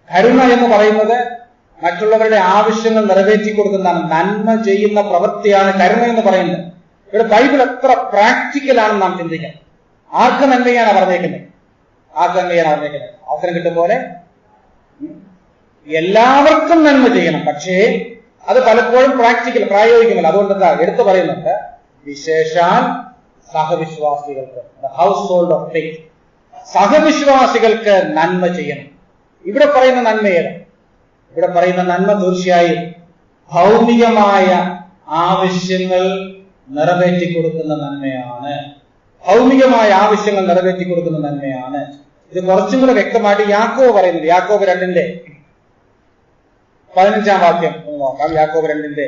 കരുണ എന്ന് പറയുന്നത് മറ്റുള്ളവരുടെ ആവശ്യങ്ങൾ നിറവേറ്റി കൊടുക്കുന്നതാണ്. നന്മ ചെയ്യുന്ന പ്രവൃത്തിയാണ് കരുണ എന്ന് പറയുന്നത്. ഇവിടെ ബൈബിൾ എത്ര പ്രാക്ടിക്കലാണെന്ന് നാം ചിന്തിക്കാം. ആർക്ക് നന്മ ചെയ്യാനാണ് പറഞ്ഞേക്കുന്നത്? അവസരം കിട്ടും പോലെ എല്ലാവർക്കും നന്മ ചെയ്യണം. പക്ഷേ അത് പലപ്പോഴും പ്രായോഗികമല്ല. അതുകൊണ്ട് എന്താ എടുത്തു പറയുന്നുണ്ട്? വിശേഷാൽ സഹവിശ്വാസികൾക്ക്, ഹൗസ് ഹോൾഡ് ഓഫ് ഫെയ്ത്ത്, സഹവിശ്വാസികൾക്ക് നന്മ ചെയ്യണം. ഇവിടെ പറയുന്ന നന്മ ഏതാണ്? ഇവിടെ പറയുന്ന നന്മ തീർച്ചയായും ഭൗമികമായ ആവശ്യങ്ങൾ നിറവേറ്റി കൊടുക്കുന്ന നന്മയാണ്. ഇത് കുറച്ചും കൂടെ വ്യക്തമായിട്ട് യാക്കോബ് പറയുന്നത്. യാക്കോബ് 2:15 വാക്യം നോക്കാം. യാക്കോബ് 2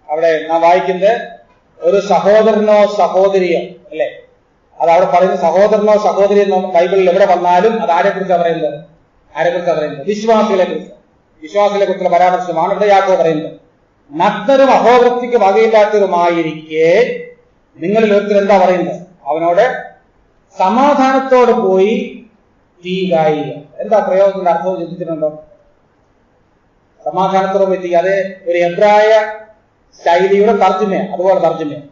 അവിടെ നാം വായിക്കുന്നത് ഒരു സഹോദരനോ സഹോദരിയോ അല്ലെ. അത് അവിടെ പറയുന്ന സഹോദരനോ സഹോദരിയോ ബൈബിളിൽ എവിടെ വന്നാലും അത് ആരെക്കുറിച്ചാണ് പറയുന്നത്? വിശ്വാസികളെ കുറിച്ചുള്ള പരാമർശമാണ് ഇവിടെ യാക്കോബ് പറയുന്നത്. നഗ്നരും അഹോവൃത്തിക്ക് വകയില്ലാത്തവരുമായിരിക്കെ നിങ്ങളിൽ ഒരുത്തർ എന്താ പറയുന്നത്? അവനോട് സമാധാനത്തോട് പോയി തീ കായുക. എന്താ പ്രയോഗത്തിന്റെ അർത്ഥം ചിന്തിച്ചിട്ടുണ്ടോ? സമാധാനത്തോടെ പോയി തീ, അത് ഒരു എബ്രായ ശൈലിയുടെ തർജ്ജമയാണ്. അതുപോലെ തർജ്ജമയാണ്.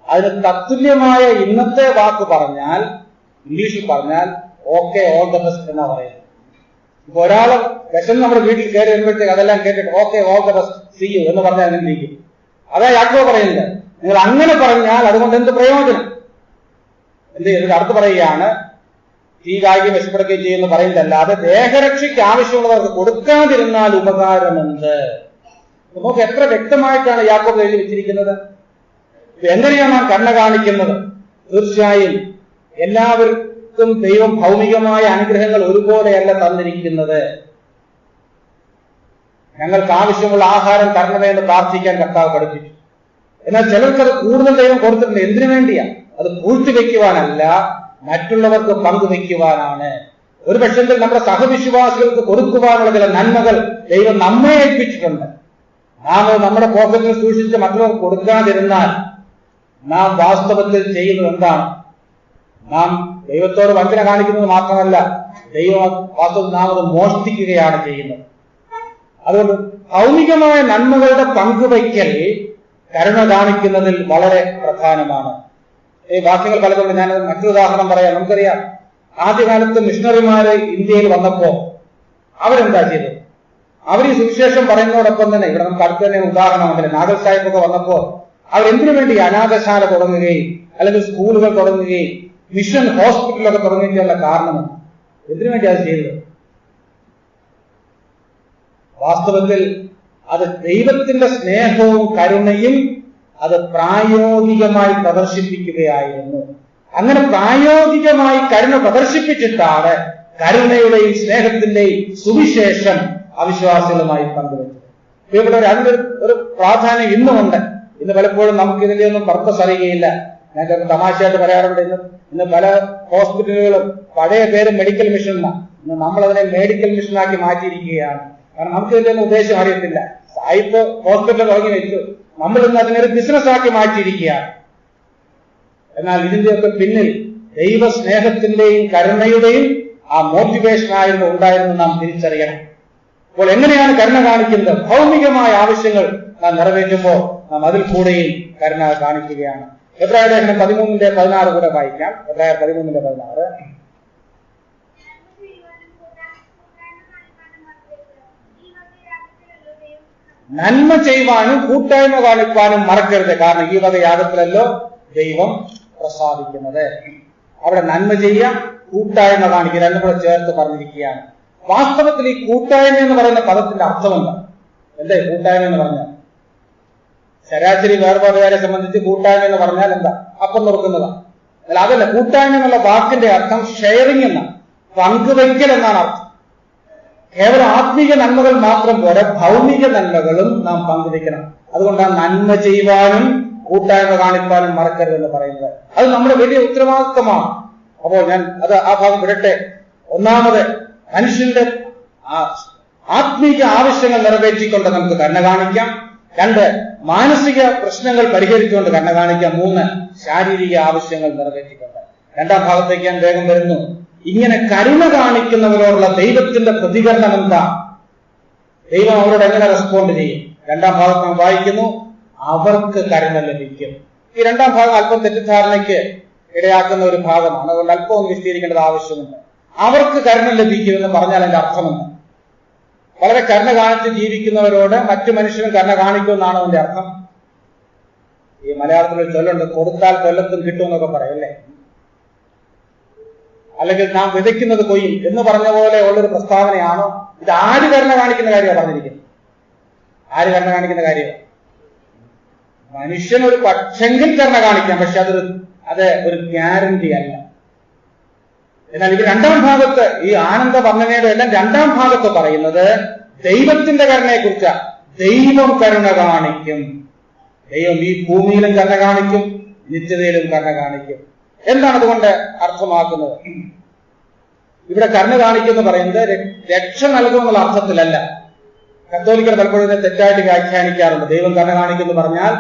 അതിന് തത്തുല്യമായ ഇന്നത്തെ വാക്ക് പറഞ്ഞാൽ, ഇംഗ്ലീഷിൽ പറഞ്ഞാൽ ഓക്കെ ഓൾ ദ ബെസ്റ്റ് എന്നാ പറയുന്നത്. ഇപ്പൊ ഒരാള് വിഷം നമ്മുടെ വീട്ടിൽ കയറി വരുമ്പോഴത്തേക്ക് അതെല്ലാം കേട്ടിട്ട് okay all the best see you എന്ന് പറഞ്ഞാൽ അങ്ങനെ ഇരിക്കും. അതാ യാക്കോബ് പറയുന്നത്. നിങ്ങൾ അങ്ങനെ പറഞ്ഞാൽ അതുകൊണ്ട് എന്ത് പ്രയോജനം? എന്നിട്ട് അടുത്ത് പറയുകയാണ്, തീ കായ്ക്കുകയും വിശപ്പെടുകയും ചെയ്യുമെന്ന് പറയുന്നതല്ലാതെ ദേഹരക്ഷയ്ക്ക് ആവശ്യമുള്ളവർക്ക് കൊടുക്കാതിരുന്നാൽ ഉപകാരമുണ്ട്. നമുക്ക് എത്ര വ്യക്തമായിട്ടാണ് യാക്കോബ് എഴുതി വെച്ചിരിക്കുന്നത്. എങ്ങനെയാണ് നാം കരുണ കാണിക്കുന്നത്? തീർച്ചയായും എല്ലാവർക്കും ദൈവം ഭൗമികമായ അനുഗ്രഹങ്ങൾ ഒരുപോലെയല്ല തന്നിരിക്കുന്നത്. ഞങ്ങൾക്ക് ആവശ്യമുള്ള ആഹാരം തരണമേ എന്ന് പ്രാർത്ഥിക്കാൻ കർത്താവ് പഠിപ്പിച്ചു. എന്നാൽ ചിലർക്കത് കൂടുതൽ ദൈവം കൊടുത്തിട്ടുണ്ട്. എന്തിനു വേണ്ടിയാ? അത് പൂഴ്ത്തിവെക്കുവാനല്ല, മറ്റുള്ളവർക്ക് പങ്കുവെക്കുവാനാണ്. ഒരു പക്ഷേ നമ്മുടെ സഹവിശ്വാസികൾക്ക് കൊടുക്കുവാനുള്ള ചില നന്മകൾ ദൈവം നമ്മെ ഏൽപ്പിച്ചിട്ടുണ്ട്. നാം നമ്മുടെ പോക്കറ്റിൽ സൂക്ഷിച്ച് മറ്റുള്ളവർക്ക് കൊടുക്കാതിരുന്നാൽ നാം വാസ്തവത്തിൽ ചെയ്യുന്നത് എന്താണ്? നാം ദൈവത്തോട് വഞ്ചന കാണിക്കുന്നത് മാത്രമല്ല, വാസ്തവത്തിൽ നാം അത് മോഷ്ടിക്കുകയാണ് ചെയ്യുന്നത്. അതുകൊണ്ട് ഭൗമികമായ നന്മകളുടെ പങ്കുവയ്ക്കൽ കരുണ കാണിക്കുന്നതിൽ വളരെ പ്രധാനമാണ്. ഈ വാക്യങ്ങൾ പലതുകൊണ്ട് ഞാൻ മറ്റൊരു ഉദാഹരണം പറയാം. നമുക്കറിയാം, ആദ്യകാലത്ത് മിഷണറിമാര് ഇന്ത്യയിൽ വന്നപ്പോ അവരെന്താ ചെയ്തത്? അവർ ഈ സുവിശേഷം പറയുന്നതോടൊപ്പം തന്നെ ഇവിടെ നമുക്ക് അടുത്ത് തന്നെ ഉദാഹരണമുണ്ടല്ലോ, നാഗൽ സാഹിബൊക്കെ വന്നപ്പോ അവരെന്തിനു വേണ്ടി അനാഥശാല തുടങ്ങുകയും അല്ലെങ്കിൽ സ്കൂളുകൾ തുടങ്ങുകയും മിഷൻ ഹോസ്പിറ്റലൊക്കെ തുടങ്ങുകയുള്ള കാരണമാണ്. എന്തിനു വേണ്ടി അത് ചെയ്തത്? വാസ്തവത്തിൽ അത് ദൈവത്തിന്റെ സ്നേഹവും കരുണയും അത് പ്രായോഗികമായി പ്രദർശിപ്പിക്കുകയായിരുന്നു. അങ്ങനെ പ്രായോഗികമായി കരുണ പ്രദർശിപ്പിച്ചിട്ടാണ് കരുണയുടെയും സ്നേഹത്തിന്റെയും സുവിശേഷം അവിശ്വാസികളുമായി പങ്കുവെച്ചത്. ഇവിടെ അതിനൊരു പ്രാധാന്യം ഇന്നുമുണ്ട്. ഇന്ന് പലപ്പോഴും നമുക്ക് ഇതിന്റെ ഒന്നും പർപ്പസ് അറിയുകയില്ല. ഞാൻ തമാശയായിട്ട് പറയാറുണ്ട്, ഇന്ന് പല ഹോസ്പിറ്റലുകളും പഴയ പേര് മെഡിക്കൽ മിഷൻ എന്നാണ്. ഇന്ന് നമ്മളതിനെ മെഡിക്കൽ മിഷനാക്കി മാറ്റിയിരിക്കുകയാണ്. കാരണം നമുക്ക് ഇതിന്റെ ഒന്നും ഉദ്ദേശം അറിയത്തില്ല. സായിപ്പ് ഹോസ്പിറ്റൽ തുടങ്ങി വെച്ചു, നമ്മൾ ഇന്ന് അതിനൊരു ബിസിനസ് ആക്കി മാറ്റിയിരിക്കുകയാണ്. എന്നാൽ ഇതിന്റെയൊക്കെ പിന്നിൽ ദൈവസ്നേഹത്തിന്റെയും കരുണയുടെയും ആ മോട്ടിവേഷനായിരുന്നു ഉണ്ടായിരുന്നു നാം തിരിച്ചറിയണം. അപ്പോൾ എങ്ങനെയാണ് കരുണ കാണിക്കുന്നത്? ഭൗമികമായ ആവശ്യങ്ങൾ നാം നിറവേറ്റുമ്പോൾ നാം അതിൽ കൂടെയും കരുണ കാണിക്കുകയാണ്. എബ്രായർ ലേഖനം 13:16 കൂടെ വായിക്കാം. എബ്രായർ 13:16. നന്മ ചെയ്യുവാനും കൂട്ടായ്മ കാണിക്കാനും മറക്കരുത്, കാരണം ഈ വക യാഗത്തിലല്ലോ ദൈവം പ്രസാദിക്കുന്നത്. അവിടെ നന്മ ചെയ്യാം, കൂട്ടായ്മ കാണിക്കുക, രണ്ടും കൂടെ ചേർത്ത് പറഞ്ഞിരിക്കുകയാണ്. വാസ്തവത്തിൽ ഈ കൂട്ടായ്മ എന്ന് പറയുന്ന പദത്തിന്റെ അർത്ഥമെന്താ? എന്താ കൂട്ടായ്മ എന്ന് പറഞ്ഞാൽ? ശരാശരി വേർപാടുകാരെ സംബന്ധിച്ച് കൂട്ടായ്മ എന്ന് പറഞ്ഞാൽ എന്താ? അപ്പം നോക്കുന്നതാണ്. അല്ല, അതല്ല. കൂട്ടായ്മ എന്നുള്ള വാക്കിന്റെ അർത്ഥം ഷെയറിംഗ് എന്നാണ്, പങ്കുവയ്ക്കൽ എന്നാണ് അർത്ഥം. കേവലം ആത്മീക നന്മകൾ മാത്രം പോരാ, ഭൗമിക നന്മകളും നാം പങ്കുവയ്ക്കണം. അതുകൊണ്ടാണ് നന്മ ചെയ്യുവാനും കൂട്ടായ്മ കാണിക്കാനും മറക്കരുതെന്ന് പറയുന്നത്. അത് നമ്മുടെ വലിയ ഉത്തരവാദിത്വമാണ്. അപ്പോൾ ഞാൻ ആ ഭാഗം വിടട്ടെ. ഒന്നാമത്, മനുഷ്യന്റെ ആത്മീയ ആവശ്യങ്ങൾ നിറവേറ്റിക്കൊണ്ട് നമുക്ക് കരുണ കാണിക്കാം. 2, മാനസിക പ്രശ്നങ്ങൾ പരിഹരിച്ചുകൊണ്ട് കരുണ കാണിക്കാം. 3, ശാരീരിക ആവശ്യങ്ങൾ നിറവേറ്റിക്കൊണ്ട്. 2ാം ഭാഗത്തേക്ക് ഞാൻ വേഗം വരുന്നു. ഇങ്ങനെ കരുണ കാണിക്കുന്നവരോടുള്ള ദൈവത്തിന്റെ പ്രതികരണം എന്താ? ദൈവം അവരോട് എങ്ങനെ റെസ്പോണ്ട് ചെയ്യും? 2ാം ഭാഗത്ത് നാം വായിക്കുന്നു, അവർക്ക് കരുണ ലഭിക്കും. ഈ 2ാം ഭാഗം അല്പം തെറ്റിദ്ധാരണയ്ക്ക് ഇടയാക്കുന്ന ഒരു ഭാഗമാണ്. അതുകൊണ്ട് അല്പം ഒന്ന് വിശദീകരിക്കേണ്ടത് ആവശ്യമുണ്ട്. അവർക്ക് കരുണ ലഭിക്കുമെന്ന് പറഞ്ഞാൽ അതിന്റെ അർത്ഥമെന്ന്. വളരെ കരുണ കാണിച്ച് ജീവിക്കുന്നവരോട് മറ്റു മനുഷ്യരും കരുണ കാണിക്കുമെന്നാണ് അതിന്റെ അർത്ഥം. ഈ മലയാളത്തിൽ ചൊല്ലുണ്ട്, കൊടുത്താൽ കൊല്ലത്തും കിട്ടുമെന്നൊക്കെ പറയല്ലേ. അല്ലെങ്കിൽ നാം വിതയ്ക്കുന്നത് കൊയ്യും എന്ന് പറഞ്ഞ പോലെ ഉള്ളൊരു പ്രസ്താവനയാണോ ഇത്? ആര് കരുണ കാണിക്കുന്ന കാര്യമാണ് പറഞ്ഞിരിക്കുന്നത്? ആര് കരുണ കാണിക്കുന്ന കാര്യമാണ്? മനുഷ്യനൊരു പക്ഷെങ്കിൽ കരുണ കാണിക്കാം, പക്ഷെ അത് ഒരു ഗ്യാരണ്ടി അല്ല. എന്നാൽ ഇത് 2ാം ഭാഗത്ത്, ഈ ആനന്ദ വർണ്ണനയുടെ എല്ലാം 2ാം ഭാഗത്ത് പറയുന്നത് ദൈവത്തിന്റെ കരുണയെ കുറിച്ചാണ്. ദൈവം കരുണ കാണിക്കും. ദൈവം ഈ ഭൂമിയിലും കരുണ കാണിക്കും, നിത്യതയിലും കരുണ കാണിക്കും. എന്താണ് അതുകൊണ്ട് അർത്ഥമാക്കുന്നത്? ഇവിടെ കരുണ കാണിക്കുമെന്ന് പറയുന്നത് രക്ഷ നൽകുമെന്നുള്ള അർത്ഥത്തിലല്ല. കത്തോലിക്കർ പലപ്പോഴും ഇതിനെ തെറ്റായിട്ട് വ്യാഖ്യാനിക്കാറുണ്ട്. ദൈവം കരുണ കാണിക്കുമെന്ന് പറഞ്ഞാൽ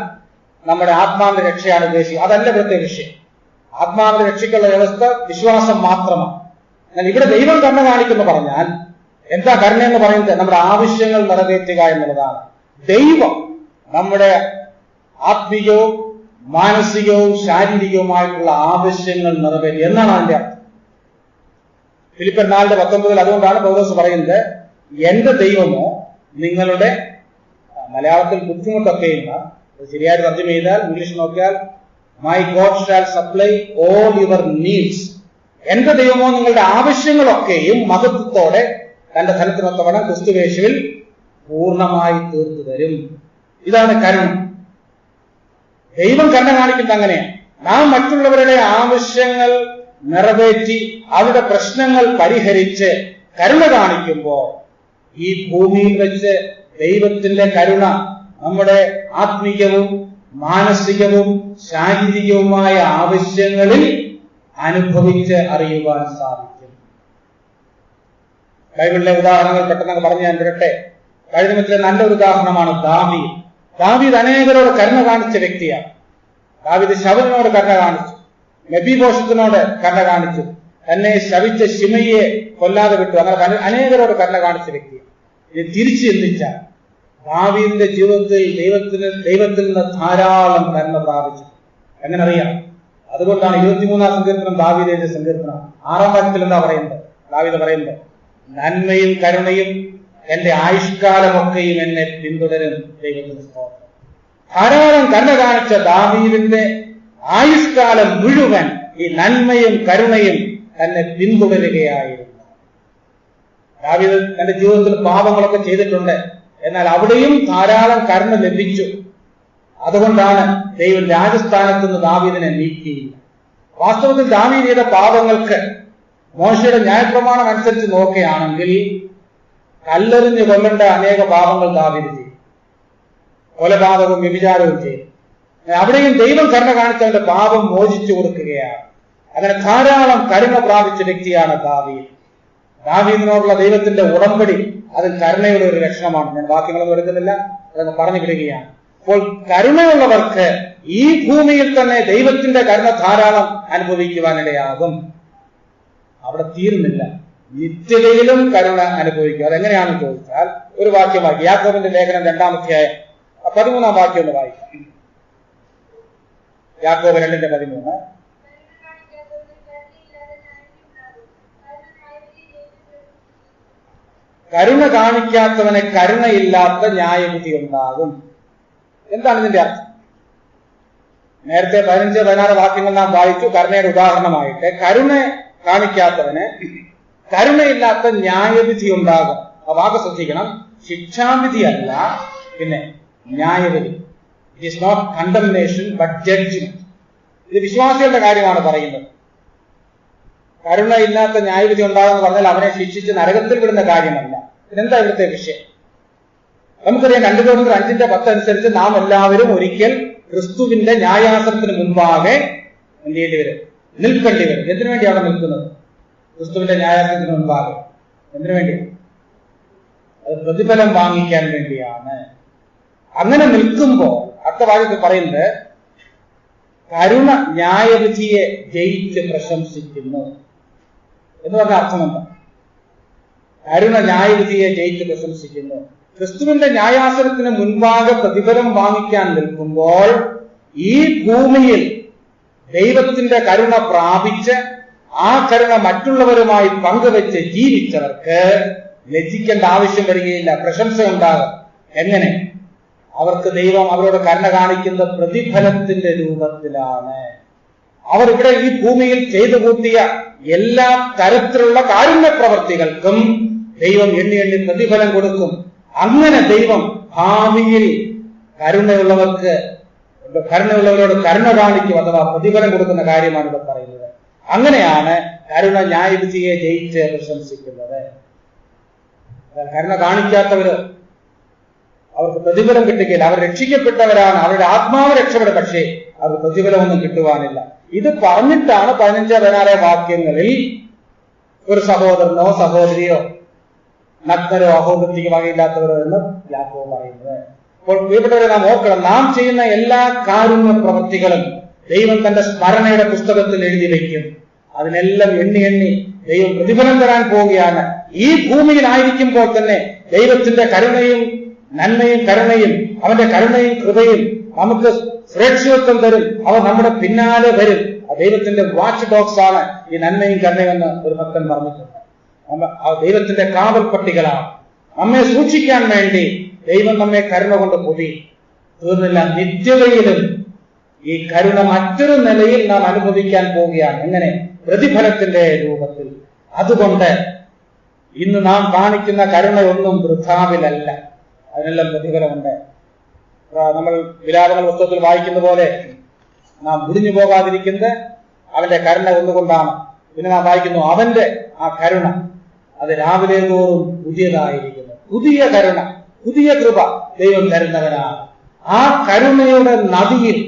നമ്മുടെ ആത്മാവിന്റെ രക്ഷയാണ് ഉദ്ദേശിക്കുന്നത്. അതല്ല ഇവിടുത്തെ വിഷയം. ആത്മാവിന്റെ രക്ഷയ്ക്കുള്ള വ്യവസ്ഥ വിശ്വാസം മാത്രമാണ്. എന്നാൽ ഇവിടെ ദൈവം കരുണ കാണിക്കുമെന്ന് പറഞ്ഞാൽ എന്താ കരുണ എന്ന് പറയുന്നത്? നമ്മുടെ ആവശ്യങ്ങൾ നിറവേറ്റുക എന്നുള്ളതാണ്. ദൈവം നമ്മുടെ ആത്മീയവും മാനസികവും ശാരീരികവുമായിട്ടുള്ള ആവശ്യങ്ങൾ നിറവേറ്റി എന്നാണ് അതിന്റെ അർത്ഥം. ഫിലിപ്പിയർ 4:19 അതുകൊണ്ടാണ് പൗലോസ് പറയുന്നത്, എന്റെ ദൈവമോ നിങ്ങളുടെ, മലയാളത്തിൽ ബുദ്ധിമുട്ടൊക്കെയില്ല, ശരിയായിട്ട് തർജ്ജമ ചെയ്താൽ ഇംഗ്ലീഷ് നോക്കിയാൽ my God shall supply all your needs. എന്റെ ദൈവമോ നിങ്ങളുടെ ആവശ്യങ്ങളൊക്കെയും മഹത്വത്തോടെ തന്റെ ധനത്തിനൊത്തവണ്ണം ക്രിസ്തുയേശുവിൽ പൂർണ്ണമായി തീർത്തു തരും. ഇതാണ് കരുണ. ദൈവം കരുണ കാണിക്കുന്നത് അങ്ങനെയാണ്. നാം മറ്റുള്ളവരുടെ ആവശ്യങ്ങൾ നിറവേറ്റി അവരുടെ പ്രശ്നങ്ങൾ പരിഹരിച്ച് കരുണ കാണിക്കുമ്പോൾ ഈ ഭൂമിയിൽ വെച്ച് ദൈവത്തിന്റെ കരുണ നമ്മുടെ ആത്മീയവും മാനസികവും ശാരീരികവുമായ ആവശ്യങ്ങളിൽ അനുഭവിച്ച് അറിയുവാൻ സാധിക്കും. ബൈബിളിലെ ഉദാഹരണങ്ങൾ പെട്ടെന്ന് പറഞ്ഞ് ഞാൻ വിടട്ടെ. കഴിഞ്ഞ നല്ലൊരു ഉദാഹരണമാണ് ദാവീദ്. ദാവീദ് അനേകരോട് കരുണ കാണിച്ച വ്യക്തിയാണ്. ദാവീദ് ശൗലിനോട് കരുണ കാണിച്ചു, മെഫീബോശത്തിനോട് കരുണ കാണിച്ചു, തന്നെ ശപിച്ച ശിമയെ കൊല്ലാതെ വിട്ടു. അങ്ങനെ അനേകരോട് കരുണ കാണിച്ച വ്യക്തിയാണ്. ഇത് തിരിച്ചു ചിന്തിച്ചാൽ ദാവീദിന്റെ ജീവിതത്തിൽ ദൈവത്തിൽ നിന്ന് ധാരാളം കരുണ പ്രാപിച്ചു. എങ്ങനെ അറിയാം? അതുകൊണ്ടാണ് 23-ാം സങ്കീർത്തനം ദാവീദ് എഴുതിയ സങ്കീർത്തനം 6-ാം വാക്യത്തിൽ എന്താ പറയുന്നത്? ദാവീദ് പറയുന്നത്, നന്മയും കരുണയും എന്റെ ആയുഷ്കാലമൊക്കെയും എന്നെ പിന്തുടരും. ദൈവത്തിന് സ്തോത്രം. ധാരാളം കരുണ കാണിച്ച ദാവീദിന്റെ ആയുഷ്കാലം മുഴുവൻ ഈ നന്മയും കരുണയും തന്നെ പിന്തുടരുകയായിരുന്നു. ദാവീദ് തന്റെ ജീവിതത്തിൽ പാപങ്ങളൊക്കെ ചെയ്തിട്ടുണ്ട്, എന്നാൽ അവിടെയും ധാരാളം കരുണ ലഭിച്ചു. അതുകൊണ്ടാണ് ദൈവം രാജസ്ഥാനത്ത് നിന്ന് ദാവീദിനെ നീക്കിയില്ല. വാസ്തവത്തിൽ ദാവീദ് ചെയ്ത പാപങ്ങൾക്ക് മോശയുടെ ന്യായപ്രമാണം അനുസരിച്ച് നോക്കുകയാണെങ്കിൽ കല്ലെറിഞ്ഞ് കൊല്ലേണ്ട അനേക പാപങ്ങൾ ദാവീദ് ചെയ്തു. കൊലപാതകവും വ്യഭിചാരവും ചെയ്തു. അവിടെയും ദൈവം കരുണ കാണിച്ചവന്റെ പാപം മോചിച്ചു കൊടുക്കുകയാണ്. അങ്ങനെ ധാരാളം കരുണ പ്രാപിച്ച വ്യക്തിയാണ് ദാവീദ്. ദാവീദിനോടുള്ള ദൈവത്തിന്റെ ഉടമ്പടി അതിൽ കരുണയുടെ ഒരു ലക്ഷണമാണ്. ഞാൻ വാക്യങ്ങളൊന്നും എടുക്കുന്നില്ല, അതങ്ങ് പറഞ്ഞു വിടുകയാണ്. അപ്പോൾ കരുണയുള്ളവർക്ക് ഈ ഭൂമിയിൽ തന്നെ ദൈവത്തിന്റെ കരുണ ധാരാളം അനുഭവിക്കുവാനിടയാകും. അവിടെ തീരുന്നില്ല, നിത്യതയിലും കരുണ അനുഭവിക്കും. അതെങ്ങനെയാണെന്ന് ചോദിച്ചാൽ ഒരു വാക്യം വായിക്കും. യാക്കോബിന്റെ ലേഖനം 2-ാം അധ്യായം 13-ാം വാക്യം ഒന്ന് വായിക്കാം. യാക്കോബ് 2:13. കരുണ കാണിക്കാത്തവനെ കരുണയില്ലാത്ത ന്യായവിധി ഉണ്ടാകും. എന്താണ് ഇതിന്റെ അർത്ഥം? നേരത്തെ 15-16 വാക്യങ്ങൾ നാം വായിച്ചു. കരുണയുടെ ഉദാഹരണമായിട്ട് കരുണ കാണിക്കാത്തവന് കരുണയില്ലാത്ത ന്യായവിധി ഉണ്ടാകും. ആ വാക്ക് ശ്രദ്ധിക്കണം. ശിക്ഷാവിധി അല്ല, പിന്നെ ന്യായവിധി. It is not condemnation but judgment. ഇത് വിശ്വാസികളുടെ കാര്യമാണ് പറയുന്നത്. കരുണയില്ലാത്ത ന്യായവിധി ഉണ്ടാകുമെന്ന് പറഞ്ഞാൽ അവനെ ശിക്ഷിച്ച് നരകത്തിൽ വിടുന്ന കാര്യമല്ല. ഇതെന്താ ഇവിടുത്തെ വിഷയം? നമുക്കറിയാം 2 Corinthians 5:10 അനുസരിച്ച് നാം എല്ലാവരും ഒരിക്കൽ ക്രിസ്തുവിന്റെ ന്യായാസനത്തിന് മുൻപാകെ എന്ത് ചെയ്യേണ്ടി വരും? നിൽക്കേണ്ടി വരും. എന്തിനു വേണ്ടി അവിടെ നിൽക്കുന്നത്? ക്രിസ്തുവിന്റെ ന്യായാസനത്തിന് മുൻപാകെ എന്തിനു വേണ്ടിയാണ്? അത് പ്രതിഫലം വാങ്ങിക്കാൻ വേണ്ടിയാണ്. അങ്ങനെ നിൽക്കുമ്പോൾ അടുത്ത വാക്യത്തിൽ പറയുന്നത് കരുണ ന്യായവിധിയെ ജയിച്ച് പ്രശംസിക്കുന്നു എന്ന് പറഞ്ഞ അർത്ഥമെന്താ? കരുണ ന്യായവിധിയെ ജയിച്ച് പ്രശംസിക്കുന്നു. ക്രിസ്തുവിന്റെ ന്യായാസനത്തിന് മുൻപാകെ പ്രതിഫലം വാങ്ങിക്കാൻ നിൽക്കുമ്പോൾ ഈ ഭൂമിയിൽ ദൈവത്തിന്റെ കരുണ പ്രാപിച്ച് ആ കരുണ മറ്റുള്ളവരുമായി പങ്കുവെച്ച് ജീവിച്ചവർക്ക് ലജ്ജിക്കേണ്ട ആവശ്യം വരികയില്ല, പ്രശംസ ഉണ്ടാകും. എങ്ങനെ? അവർക്ക് ദൈവം അവരോട് കരുണ കാണിക്കുന്ന പ്രതിഫലത്തിന്റെ രൂപത്തിലാണ്. അവർ ഇവിടെ ഈ ഭൂമിയിൽ ചെയ്തു കൂട്ടിയ എല്ലാ തരത്തിലുള്ള കാരുണ്യ പ്രവർത്തികൾക്കും ദൈവം എണ്ണി എണ്ണി പ്രതിഫലം കൊടുക്കും. അങ്ങനെ ദൈവം ഭാവിയിൽ കരുണയുള്ളവരോട് കരുണ കാണിക്കും, അഥവാ പ്രതിഫലം കൊടുക്കുന്ന കാര്യമാണ് ഇവിടെ പറയുന്നത്. അങ്ങനെയാണ് കരുണ ന്യായവിധിയെ ജയിച്ച് പ്രശംസിക്കുന്നത്. കരുണ കാണിക്കാത്തവര് അവർക്ക് പ്രതിഫലം കിട്ടുകയില്ല. അവർ രക്ഷിക്കപ്പെട്ടവരാണ്, അവരുടെ ആത്മാവ് രക്ഷപ്പെടും, പക്ഷേ അവർക്ക് പ്രതിഫലമൊന്നും കിട്ടുവാനില്ല. ഇത് പറഞ്ഞിട്ടാണ് 15-16 വാക്യങ്ങളിൽ ഒരു സഹോദരനോ സഹോദരിയോ നഗ്നരോ അഹോദത്തിക്ക് വകയില്ലാത്തവരോ എന്ന് യാക്കോബ് പറയുന്നത്. അപ്പോൾ പ്രിയപ്പെട്ടവരെ, നാം ഓർക്കണം, നാം ചെയ്യുന്ന എല്ലാ കാരുണ്യ പ്രവൃത്തികളും ദൈവം തന്റെ സ്മരണയുടെ പുസ്തകത്തിൽ എഴുതി വയ്ക്കും. അതിനെല്ലാം എണ്ണി എണ്ണി ദൈവം പ്രതിഫലം തരാൻ പോവുകയാണ്. ഈ ഭൂമിയിലായിരിക്കുമ്പോൾ തന്നെ ദൈവത്തിന്റെ കരുണയും നന്മയും കരുണയും അവന്റെ കരുണയും കൃപയും നമുക്ക് സുരക്ഷിതത്വം തരും. അവർ നമ്മുടെ പിന്നാലെ വരും. ദൈവത്തിന്റെ വാച്ച് ഡോഗ്സ് ആണ് ഈ നന്മയും കരുണയും എന്ന് ഒരു ഭക്തൻ പറഞ്ഞിട്ടുണ്ട്. ദൈവത്തിന്റെ കാവൽ പട്ടികളാണ്. നമ്മെ സൂക്ഷിക്കാൻ വേണ്ടി ദൈവം നമ്മെ കരുണ കൊണ്ട് പൊതി. തീർന്നില്ല, നിത്യതയിലും ഈ കരുണ മറ്റൊരു നിലയിൽ നാം അനുഭവിക്കാൻ പോവുകയാണ്. എങ്ങനെ? പ്രതിഫലത്തിന്റെ രൂപത്തിൽ. അതുകൊണ്ട് ഇന്ന് നാം കാണിക്കുന്ന കരുണയൊന്നും വൃഥാവിലല്ല, അതിനെല്ലാം പ്രതിഫലമുണ്ട്. നമ്മൾ വിലാപങ്ങൾ പുസ്തകത്തിൽ വായിക്കുന്ന പോലെ നാം മുടിഞ്ഞു പോകാതിരിക്കുന്നത് അവന്റെ കരുണ ഒന്നുകൊണ്ടാണ്. പിന്നെ നാം വായിക്കുന്നു അവന്റെ ആ കരുണ അത് രാവിലെ തോറും പുതിയതായിരിക്കുന്നു. പുതിയ കരുണ, പുതിയ കൃപ ദൈവം തരുന്നവനാണ്. ആ കരുണയുടെ നദിയിൽ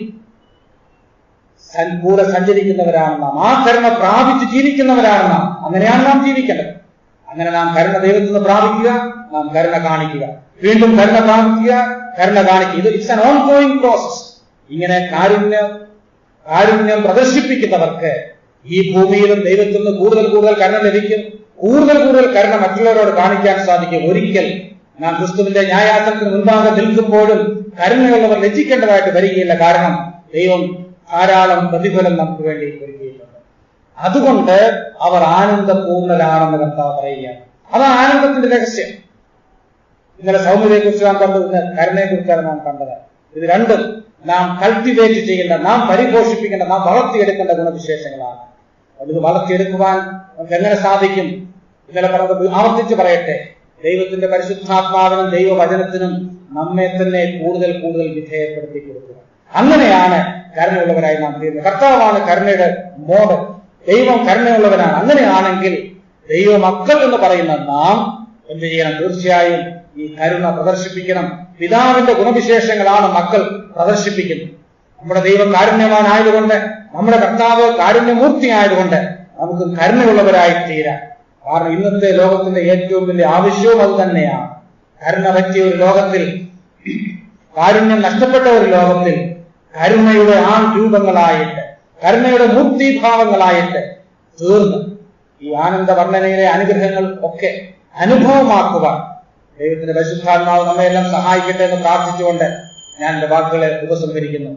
കൂടെ സഞ്ചരിക്കുന്നവരാണ് നാം. ആ കരുണ പ്രാപിച്ച് ജീവിക്കുന്നവരാണ് നാം. അങ്ങനെയാണ് നാം ജീവിക്കേണ്ടത്. അങ്ങനെ നാം കരുണ ദൈവത്തിൽ നിന്ന് പ്രാപിക്കുക, നാം കരുണ കാണിക്കുക, വീണ്ടും കരുണ പ്രാപിക്കുക, കരുണ കാണിക്കുക. ഇത് it's an on going process. ഇങ്ങനെ കാരുണ്യം പ്രദർശിപ്പിക്കുന്നവർക്ക് ഈ ഭൂമിയിലും ദൈവത്തിൽ നിന്ന് കൂടുതൽ കൂടുതൽ കരുണ ലഭിക്കും. കൂടുതൽ കൂടുതൽ കരുണ മറ്റുള്ളവരോട് കാണിക്കാൻ സാധിക്കും. ഒരിക്കൽ നാം ക്രിസ്തുവിന്റെ ന്യായാസനത്തിന് മുൻപാകെ നിൽക്കുമ്പോഴും കരുണയുള്ളവർ ലജ്ജിക്കേണ്ടതായിട്ട് വരികയില്ല. കാരണം ദൈവം ധാരാളം പ്രതിഫലം നമുക്ക് വേണ്ടി ഒരുക്കിയിട്ടുണ്ട്. അതുകൊണ്ട് അവർ ആനന്ദപൂർണ്ണരാണെന്ന് കർത്താവ് പറയുകയാണ്. അതാണ് ആനന്ദത്തിന്റെ രഹസ്യം. ഇന്നലെ സൗമ്യതയെ കുറിച്ച് നാം കണ്ടത്, ഇന്ന് കരുണയെ കുറിച്ചാണ് നാം കണ്ടത്. ഇത് രണ്ടും നാം കൾട്ടിവേറ്റ് ചെയ്യേണ്ട, നാം പരിപോഷിപ്പിക്കേണ്ട, നാം വളർത്തിയെടുക്കേണ്ട ഗുണവിശേഷങ്ങളാണ്. അത് വളർത്തിയെടുക്കുവാൻ നമുക്ക് എങ്ങനെ സാധിക്കും? ഇന്നലെ പറഞ്ഞത് ആവർത്തിച്ച് പറയട്ടെ, ദൈവത്തിന്റെ പരിശുദ്ധാത്മാവിനും ദൈവവചനത്തിനും നമ്മെ തന്നെ കൂടുതൽ കൂടുതൽ വിധേയപ്പെടുത്തി കൊടുക്കുക. അങ്ങനെയാണ് കരുണയുള്ളവരായി നാം തീരുന്നത്. കർത്താവാണ് കരുണയുടെ മോഡൽ. ദൈവം കരുണയുള്ളവനാണ്. അങ്ങനെയാണെങ്കിൽ ദൈവമക്കൾ എന്ന് പറയുന്ന നാം എന്ത് ചെയ്യണം? തീർച്ചയായും ഈ കരുണ പ്രദർശിപ്പിക്കണം. പിതാവിന്റെ ഗുണവിശേഷങ്ങളാണ് മക്കൾ പ്രദർശിപ്പിക്കുന്നത്. നമ്മുടെ ദൈവം കാരുണ്യവാനായതുകൊണ്ട്, നമ്മുടെ കർത്താവ് കാരുണ്യമൂർത്തി ആയതുകൊണ്ട് നമുക്ക് കരുണയുള്ളവരായി തീരാം. കാരണം ഇന്നത്തെ ലോകത്തിന്റെ ഏറ്റവും വലിയ ആവശ്യവും അത് തന്നെയാണ്. കരുണ പറ്റിയ ഒരു ലോകത്തിൽ, കാരുണ്യം നഷ്ടപ്പെട്ട ഒരു ലോകത്തിൽ കരുണയുടെ ആ രൂപങ്ങളായിട്ട്, കരുണയുടെ മൂർത്തിഭാവങ്ങളായിട്ട് തീർന്ന് ഈ ആനന്ദ വർണ്ണനയിലെ അനുഗ്രഹങ്ങൾ ഒക്കെ അനുഭവമാക്കുവാൻ ദൈവത്തിന്റെ പരിശുദ്ധാത്മാവ് നമ്മയെല്ലാം സഹായിക്കട്ടെ എന്ന് പ്രാർത്ഥിച്ചുകൊണ്ട് ഞാൻ എന്റെ വാക്കുകളെ ഉപസംഹരിക്കുന്നു.